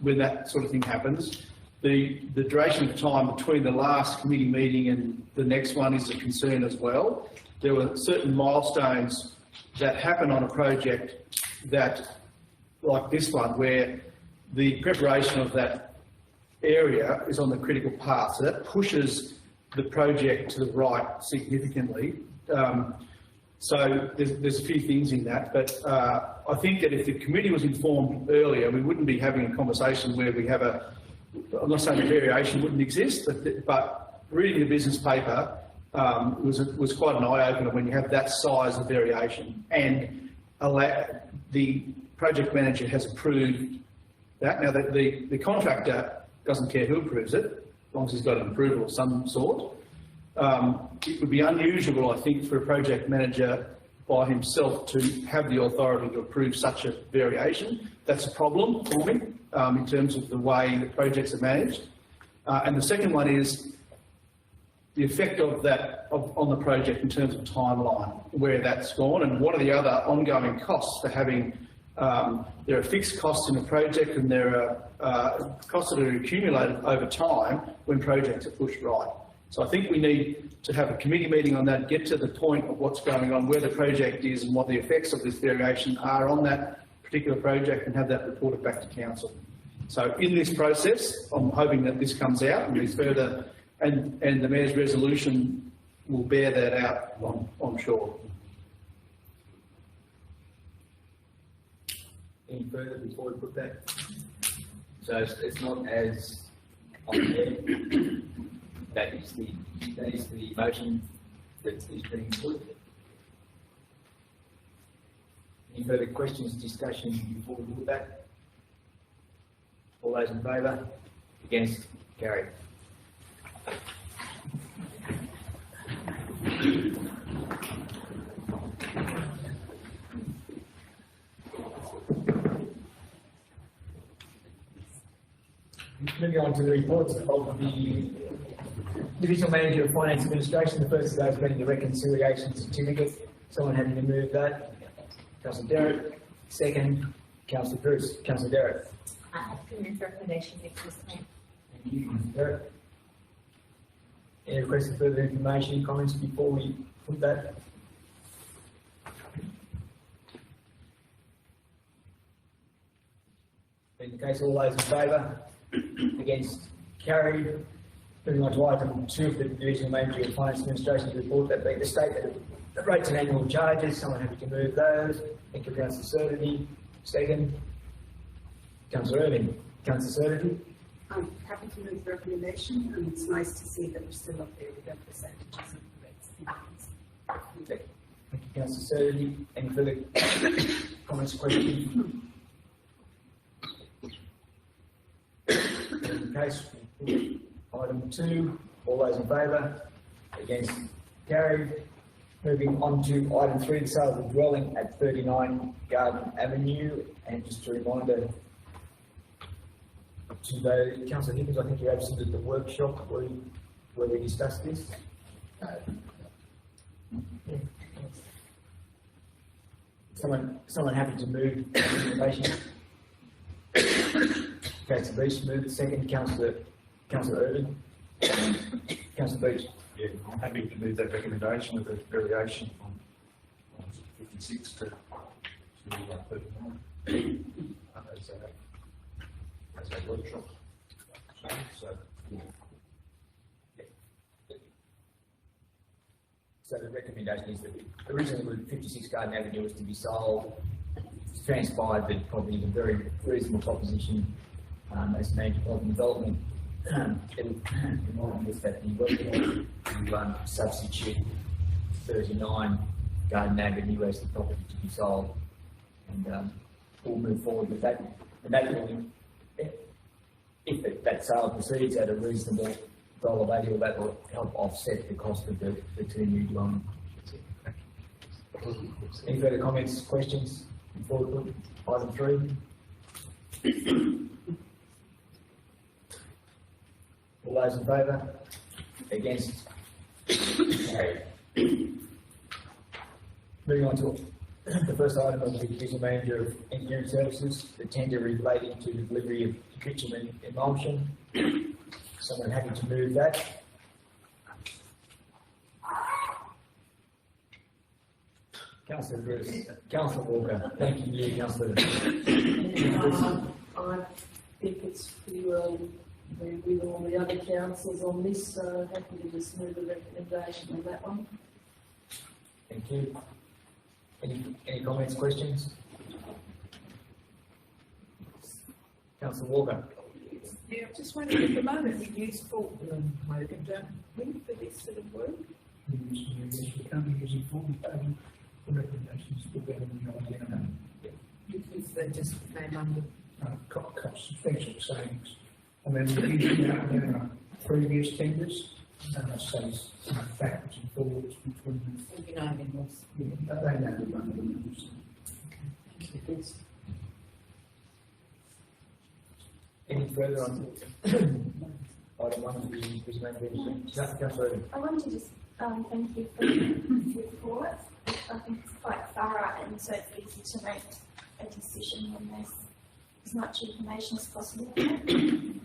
when that sort of thing happens. The duration of time between the last committee meeting and the next one is a concern as well. There were certain milestones that happen on a project that, like this one, where the preparation of that area is on the critical path. So that pushes the project to the right significantly. So there's a few things in that, but I think that if the committee was informed earlier, we wouldn't be having a conversation where we have I'm not saying the variation wouldn't exist, but reading the business paper was quite an eye-opener when you have that size of variation, and the project manager has approved that. Now, the contractor doesn't care who approves it, as long as he's got an approval of some sort. It would be unusual, I think, for a project manager by himself to have the authority to approve such a variation. That's a problem for me in terms of the way the projects are managed. And the second one is the effect of that on the project in terms of timeline, where that's gone, and what are the other ongoing costs for having. There are fixed costs in a project, and there are costs that are accumulated over time when projects are pushed right. So I think we need to have a committee meeting on that, get to the point of what's going on, where the project is and what the effects of this variation are on that particular project, and have that reported back to council. So in this process, I'm hoping that this comes out and is further, and the Mayor's resolution will bear that out, I'm sure. Any further before we put that? So it's not as on there. That is the motion that is being put. Any further questions, discussion before we put that? All those in favour? Against? Carried. Moving on to the reports of the Divisional Manager of Finance Administration. The first of those being the reconciliation certificate. Someone having to move that? Councillor Derrick. Second, Councillor Bruce. Councillor Derrick. Move recommendation next this time. Thank you, Councillor Derrick. Any requests for further information, comments before we put that? In the case, all those in favour? Against? Carried. Moving on to item 2 of the Divisional Manager of Finance Administration's report, that being the statement of rates and annual charges. Someone happy to move those? Thank you, Councillor Sturdy. Second, Councillor Irving. Councillor Sturdy. I'm happy to move the recommendation, and it's nice to see that we're still up there with our percentages of the rates. Thank you, Councillor Sturdy. Any further comments or questions? In the case, item 2, all those in favour? Against? Carried. Moving on to item 3, the sale of the dwelling at 39 Garden Avenue. And just a reminder to the Councillor Higgins, I think you're absent at the workshop where we discussed this. Yeah. Someone happy to move the recommendation? Councillor Beach, move it. Second, Councillor Irving. Councillor Beach. Yeah, I'm happy to move that recommendation of the variation from 56 to 39. As a workshop. So the recommendation is that originally 56 Garden Avenue was to be sold. It's transpired that probably is a very reasonable proposition as manager of development. It reminded us that the workshop to substitute 39 Garden Avenue as the property to be sold, and we'll move forward with that. And that will, if that sale proceeds at a reasonable dollar value, that will help offset the cost of the 2 new dwellings. Any further comments, questions before we put item 3? All those in favour? Against? Carried. Moving on to the first item of the Divisional Manager of Engineering Services, the tender relating to the delivery of bitumen emulsion. Someone happy to move that? Councillor Bruce. Councillor Walker. Thank you, Councillor. I think it's pretty well with all the other councils on this, so happy to just move a recommendation on that one. Thank you. Any comments, questions? Councillor Walker. Yeah, I'm just wondering at the moment we use full Logan, don't we, for this sort of work? We're currently using 40 recommendations for better than Because they just came under. cost substantial savings I mean, we're using that in our previous tenders, so it's backwards and forwards between them. You know, I mean, what's- But they know the rules. Any further on item one of the business manager? Councillor Irving. I want to just thank you for the report. I think it's quite thorough and so it's easy to make a decision when there's as much information as possible. Can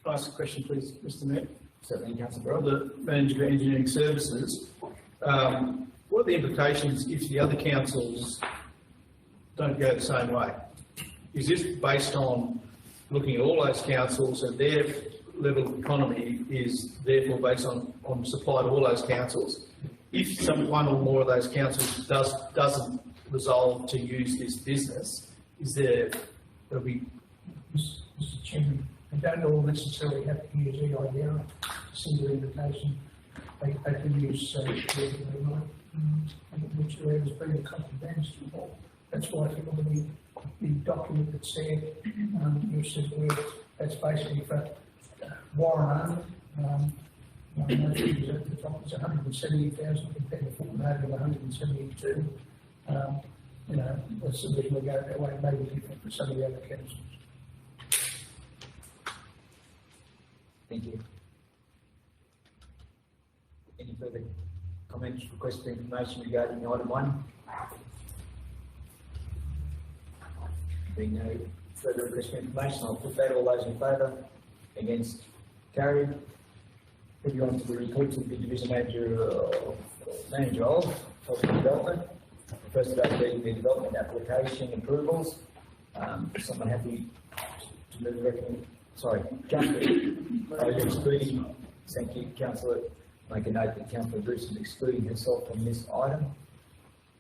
I ask a question, please, Mr. Mayor? Certainly, Councillor For Burrow. the Manager of Engineering Services, what are the implications if the other councils don't go the same way? Is this based on looking at all those councils and their level of economy is therefore based on supply to all those councils? If one or more of those councils doesn't resolve to use this business, there'll be... Mr. Chairman, they don't all necessarily have to use EIR, single invitation. They can use, which there has been a couple of events before. That's why if you look at the document that's there, you said that's basically for Warren only. At the top it's 170,000 compared to Fortnite of 172. You know, that's the reason we go that way, maybe different for some of the other councils. Thank you. Any further comments, requests for information regarding item one? Being no further requests for information, I'll put that. All those in favour? Against? Carried. Moving on to the reports of the Division Manager of Property Development. The first of those being the development application approvals. Someone happy to move the recommend? Sorry, Councillor, excluding, thank you, Councillor. Make a note that Councillor Bruce is excluding herself from this item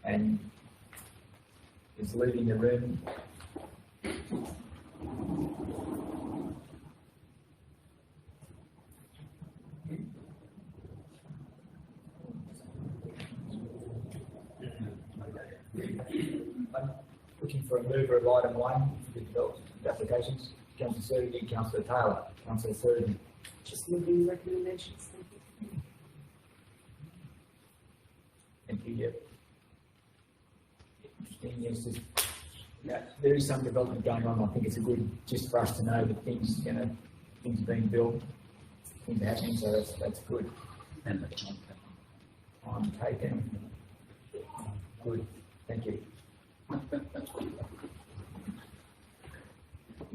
and is leaving the room. I'm looking for a mover of item one for the development applications. Councillor Surrey, Councillor Taylor. Councillor Surrey. Just moving recommendations. Thank you, Jeff. Interesting, yes, there is some development going on. I think it's a good, just for us to know that things are being built, things are happening, so that's good. And the Time taken. Good, thank you.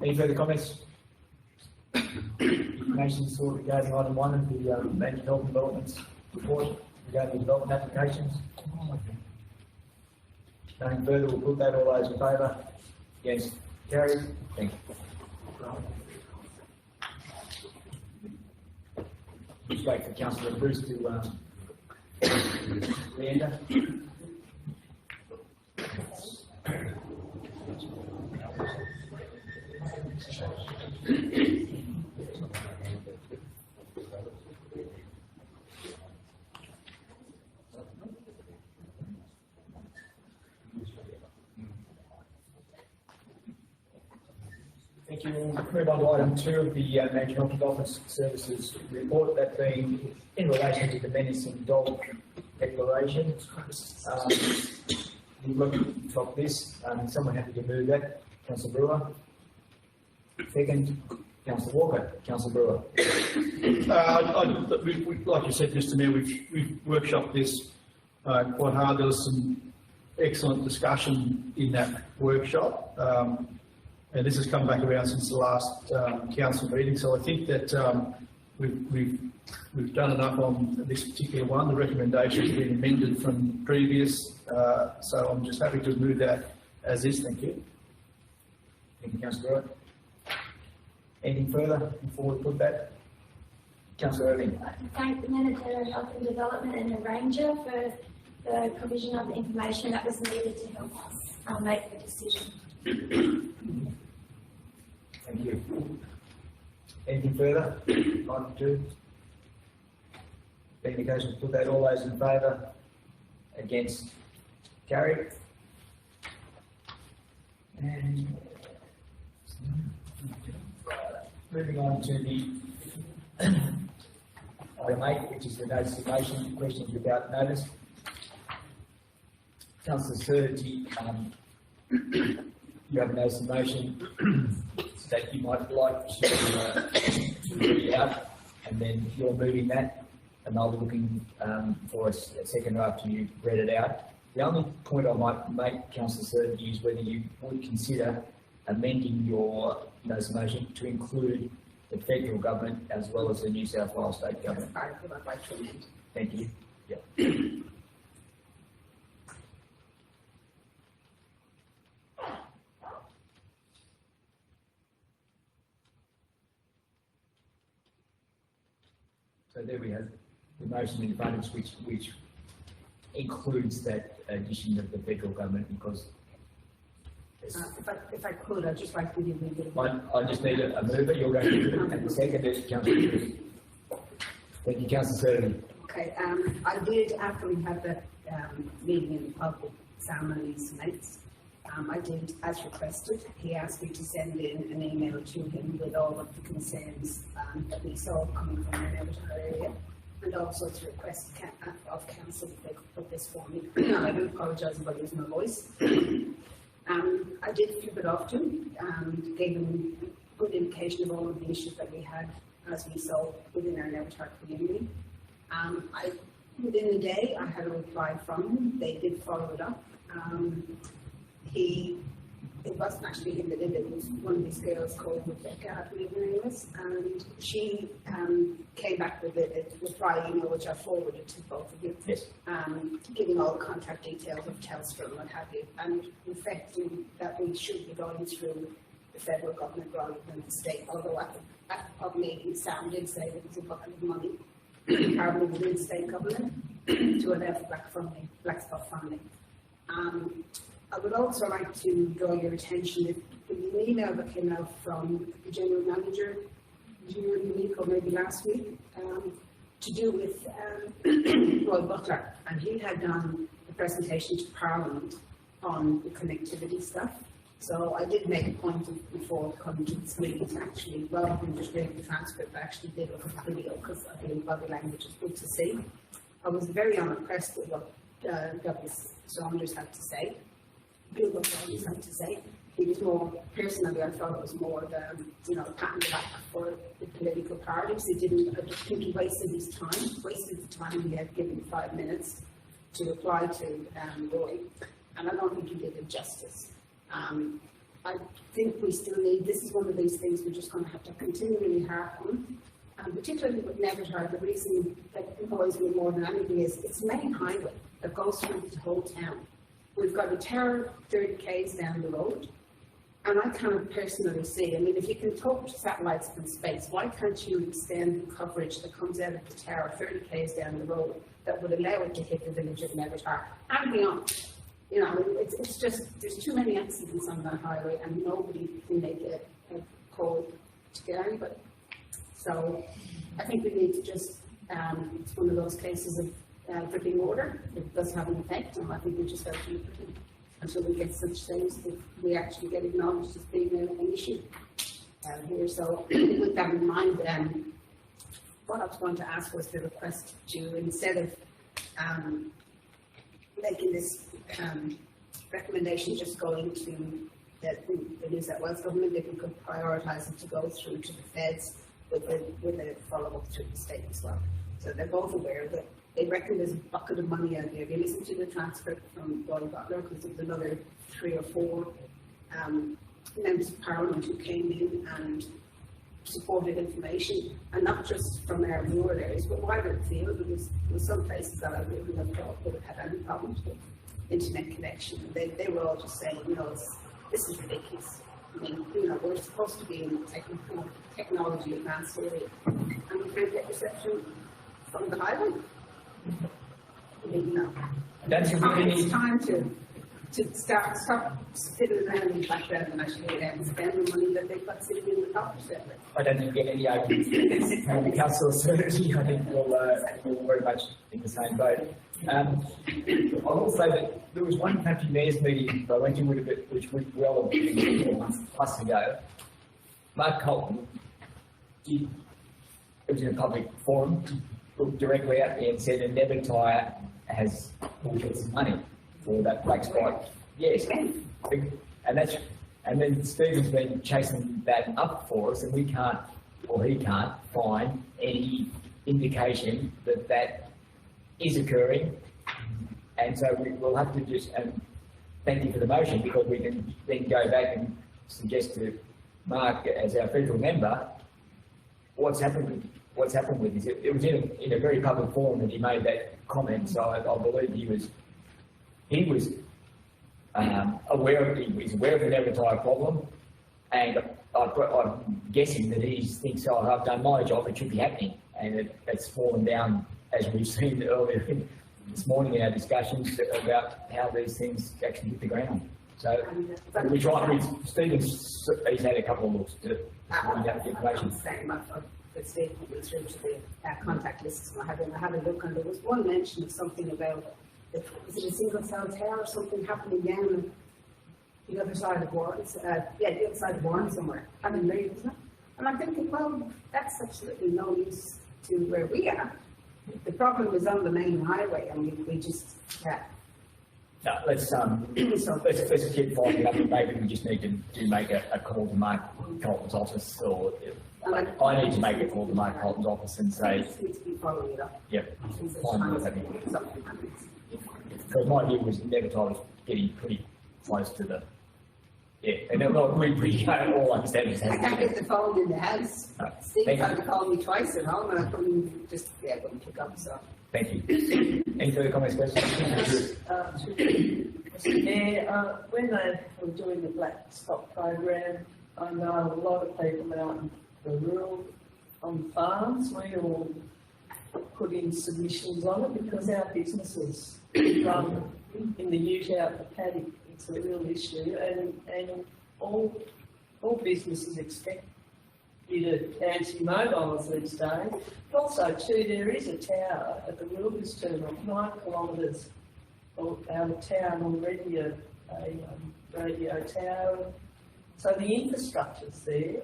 Any further comments? Information sought regarding item one of the Management Health and Development's report regarding development applications. Nothing further, we'll put that. All those in favour? Against? Carried. Thank you. Just wait for Councillor Bruce to re-enter. Thank you. We'll move on to item two of the Management Health and Development Services report, that being in relation to the menacing dog declaration. We've looked at the top of this. Someone happy to move that? Councillor Brewer. Second, Councillor Walker. Councillor Brewer. Like you said, Mr. Mayor, we've workshopped this quite hard. There was some excellent discussion in that workshop. And this has come back around since the last council meeting, so I think that we've done enough on this particular one. The recommendation has been amended from previous, so I'm just happy to move that as is. Thank you. Thank you, Councillor Brewer. Anything further before we put that? Councillor Irving. I'd like to thank the Manager of Health and Development and the Ranger for the provision of the information that was needed to help us make the decision. Thank you. Anything further? Item two. Being the case, we'll put that. All those in favour? Against? Carried. And moving on to the item 8, which is the notice of motion, questions without notice. Councillor Certainty, you have a notice of motion that you might like to read out, and then you're moving that, and I'll be looking for a second after you've read it out. The only point I might make, Councillor Certainty, is whether you would consider amending your notice of motion to include the federal government as well as the New South Wales state government. I'd like to amend. Thank you. Yep. So there we have the motion in front of us, which includes that addition of the federal government, because If I could, I'd just like to give you a bit of. I just need a mover. You're going to do it, and the second is Councillor Certainty. Thank you, Councillor Certainty. Okay, I did, after we had the meeting in the public ceremonies mates, I did, as requested, he asked me to send in an email to him with all of the concerns that we saw coming from the Nevertire area, and also to request of council if they could put this for me. I do apologise if I lose my voice. I did flip it off to him and gave him a good indication of all of the issues that we had as we saw within our Nevertire community. Within the day, I had a reply from him. They did follow it up. It wasn't actually him that did it, it was one of these girls called Rebecca, I believe her name was, and she came back with a reply email which I forwarded to both of you, Yes. giving all the contact details of Telstra and what have you, and reflecting that we should be going through the federal government rather than the state, although at the meeting Sam did say there was a bucket of money apparently within the state government to allow for black spot funding. I would also like to draw your attention to the email that came out from the General Manager during the week or maybe last week to do with Roy Butler, and he had done a presentation to Parliament on the connectivity stuff. So I did make a point of, before coming to this meeting, to actually, rather than just reading the transcript, I actually did look at the video because I believe body language is good to see. I was very unimpressed with what Douglas Saunders had to say. Bill Saunders had to say. He was more, personally, I thought it was more the, pat on the back for the political parties. I just think he wasted his time, wasted the time he had given 5 minutes to reply to Roy, and I don't think he did it justice. I think we still need, this is one of these things we're just going to have to continually harp on, particularly with Nevertire. The reason that annoys me more than anything is it's a main highway that goes through the whole town. We've got a tower 30 k's down the road, and I cannot personally see, I mean, if you can talk to satellites from space, why can't you extend the coverage that comes out of the tower 30 k's down the road that would allow it to hit the village of Nevertire and beyond? It's just, there's too many accidents on that highway and nobody can make a call to get anybody. So I think we need to just, it's one of those cases of dripping water. It does have an effect, and I think we just have to keep it until we get such things that we actually get acknowledged as being an issue here. So with that in mind, what I was going to ask was the request to, instead of making this recommendation just going to the New South Wales government, if we could prioritise it to go through to the feds with a follow-up through the state as well. So they're both aware that they reckon there's a bucket of money out there. They listened to the transcript from Roy Butler, because there was another 3 or 4 members of Parliament who came in and supported information, and not just from our rural areas, but wider field. There was some places that I wouldn't have thought would have had any problems with internet connection. They were all just saying, this is ridiculous. I mean, we're supposed to be in technology advanced area, and we can't get reception from the highway. It's time to stop sitting around in the background and actually get out and spend the money that they've got sitting in the coffers there. I don't think we get any arguments from the Council of Certainty. I think we're very much in the same boat. I'll also say that there was one country mayor's meeting that I went to which went well a month plus ago. Mark Colton it was in a public forum, looked directly at me and said, a Never Tyre will get some money for that black spot. Yes, and then Stephen's been chasing that up for us, and we can't, or he can't, find any indication that that is occurring. And so we will have to just, and thank you for the motion, because we can then go back and suggest to Mark as our federal member what's happened with this. It was in a very public forum that he made that comment, so I believe he was aware of the Never Tyre problem, and I'm guessing that he thinks, oh, I've done my job, it should be happening, and it's fallen down, as we've seen earlier this morning in our discussions about how these things actually hit the ground. So we try. Stephen's he's had a couple of looks to find out the information. But Steve put me through to the contact lists, and I had a look, and there was one mention of something about, is it a single cell tower or something happening down the other side of Warren? The other side of Warren somewhere. Having Reid, isn't it? And I'm thinking, well, that's absolutely no use to where we are. The problem is on the main highway, and we just No, let's keep following up, and maybe we just need to make a call to Mark Colton's office, or I need to make a call to Mark Colton's office and say, following it up. Yep, find what's happening. Because my view was Never Tyre was getting pretty close to the, and we all understand this. I can't get the phone in the house. Steve had to call me twice at home, and I couldn't pick up, so. Thank you. Any further comments, questions? Mr. Mayor, when they were doing the Black Stock program, I know a lot of people out in the rural, on farms, we all put in submissions on it because our businesses run in the ute out the paddock. It's a real issue, and all businesses expect you to answer mobiles these days. But also, too, there is a tower at the Wilbers Terminal, 9 kilometres out of town already, a radio tower. So the infrastructure's there,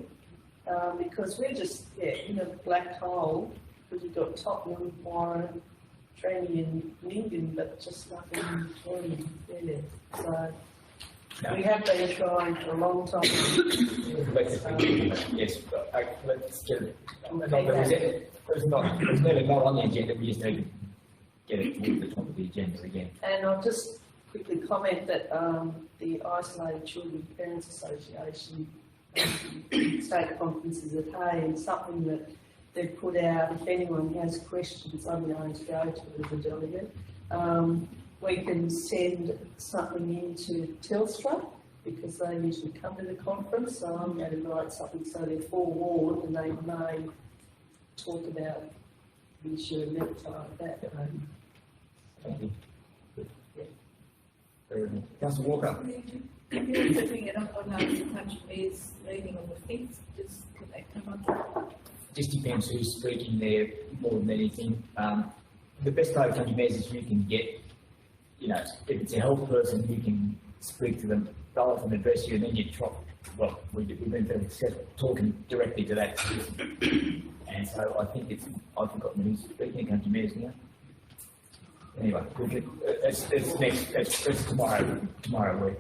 because we're just in a black hole, because we've got Tottenham, Warren, Tranny and Nyngan, but just nothing in between there. So we have been trying for a long time. Yes, let's get it. It's never not on the agenda, we just need to get it to the top of the agenda again. And I'll just quickly comment that the Isolated Children Parents Association state conferences at Hay is something that they've put out. If anyone has questions, I'm going to go to as a delegate. We can send something into Telstra because they usually come to the conference, so I'm going to write something so they're forewarned and they may talk about the issue of Never Tyre at that time. Thank you. Councillor Walker. Putting it up on our country mayor's meeting on the 5th, just could they come on? Just depends who's speaking there more than anything. The best part of country mayors is you can get, if it's a health person, you can speak to them, they'll often address you, and then you try, well, we've been very successful talking directly to that citizen. And so I think I've forgotten who's speaking at country mayors now. Anyway, it's tomorrow week.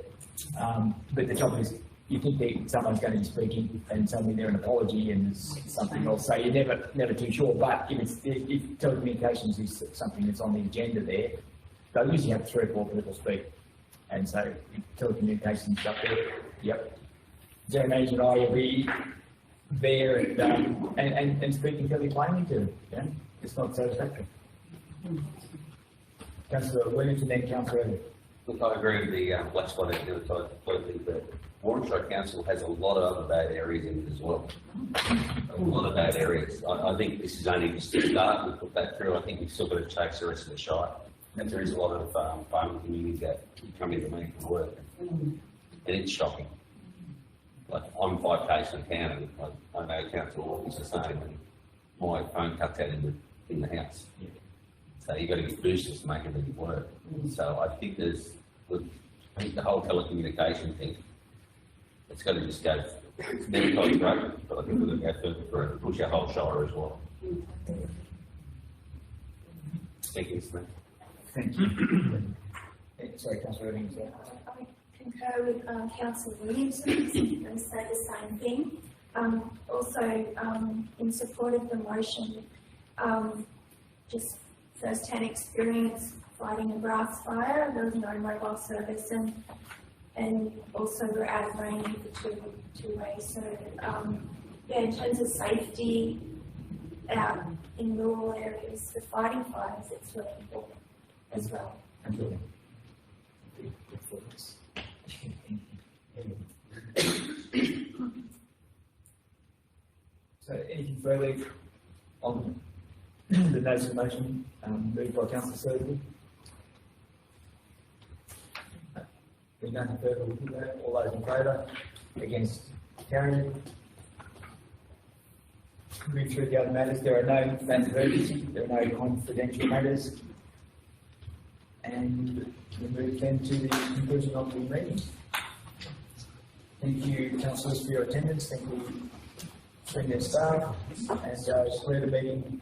But the trouble is, you think someone's going to be speaking and suddenly they're an apology and something else, so you're never too sure. But if telecommunications is something that's on the agenda there, they'll usually have 3 or 4 people speak. And so if telecommunications up there, yep. General Manager and I will be there and speaking fairly plainly to them. It's not satisfactory. Councillor Williams and then Councillor Evans. Look, I agree with the black spot and the other side completely, but Warranshire Council has a lot of other bad areas in it as well. A lot of bad areas. I think this is only just the start. We put that through. I think we've still got to chase the rest of the shire. And there is a lot of farming communities that come into me for work. And it's shocking. Like, I'm 5 k's from town, and I know council is the same, and my phone cuts out in the house. Yeah. So you've got to get boosters to make everything work. So I think the whole telecommunication thing, it's got to just go It's never totally great, but I think we're going to have to push our whole shire as well. Thank you, Smith. Thank you. Sorry, Councillor Irving, is that? I concur with Councillor Williamson and say the same thing. Also, in support of the motion, just first-hand experience fighting a grass fire. There was no mobile service, and also we're out of range of the two-way. So, yeah, in terms of safety out in rural areas for fighting fires, it's really important as well. Absolutely. So anything further on the notice of motion moved by Councillor Surgery? There's nothing further, we'll do that. All those in favour? Against? Carried. Move through the other matters. There are no matters of urgency, there are no confidential matters. And we move then to the conclusion of the meeting. Thank you, councillors, for your attendance. Thank you, senior staff, and declare the meeting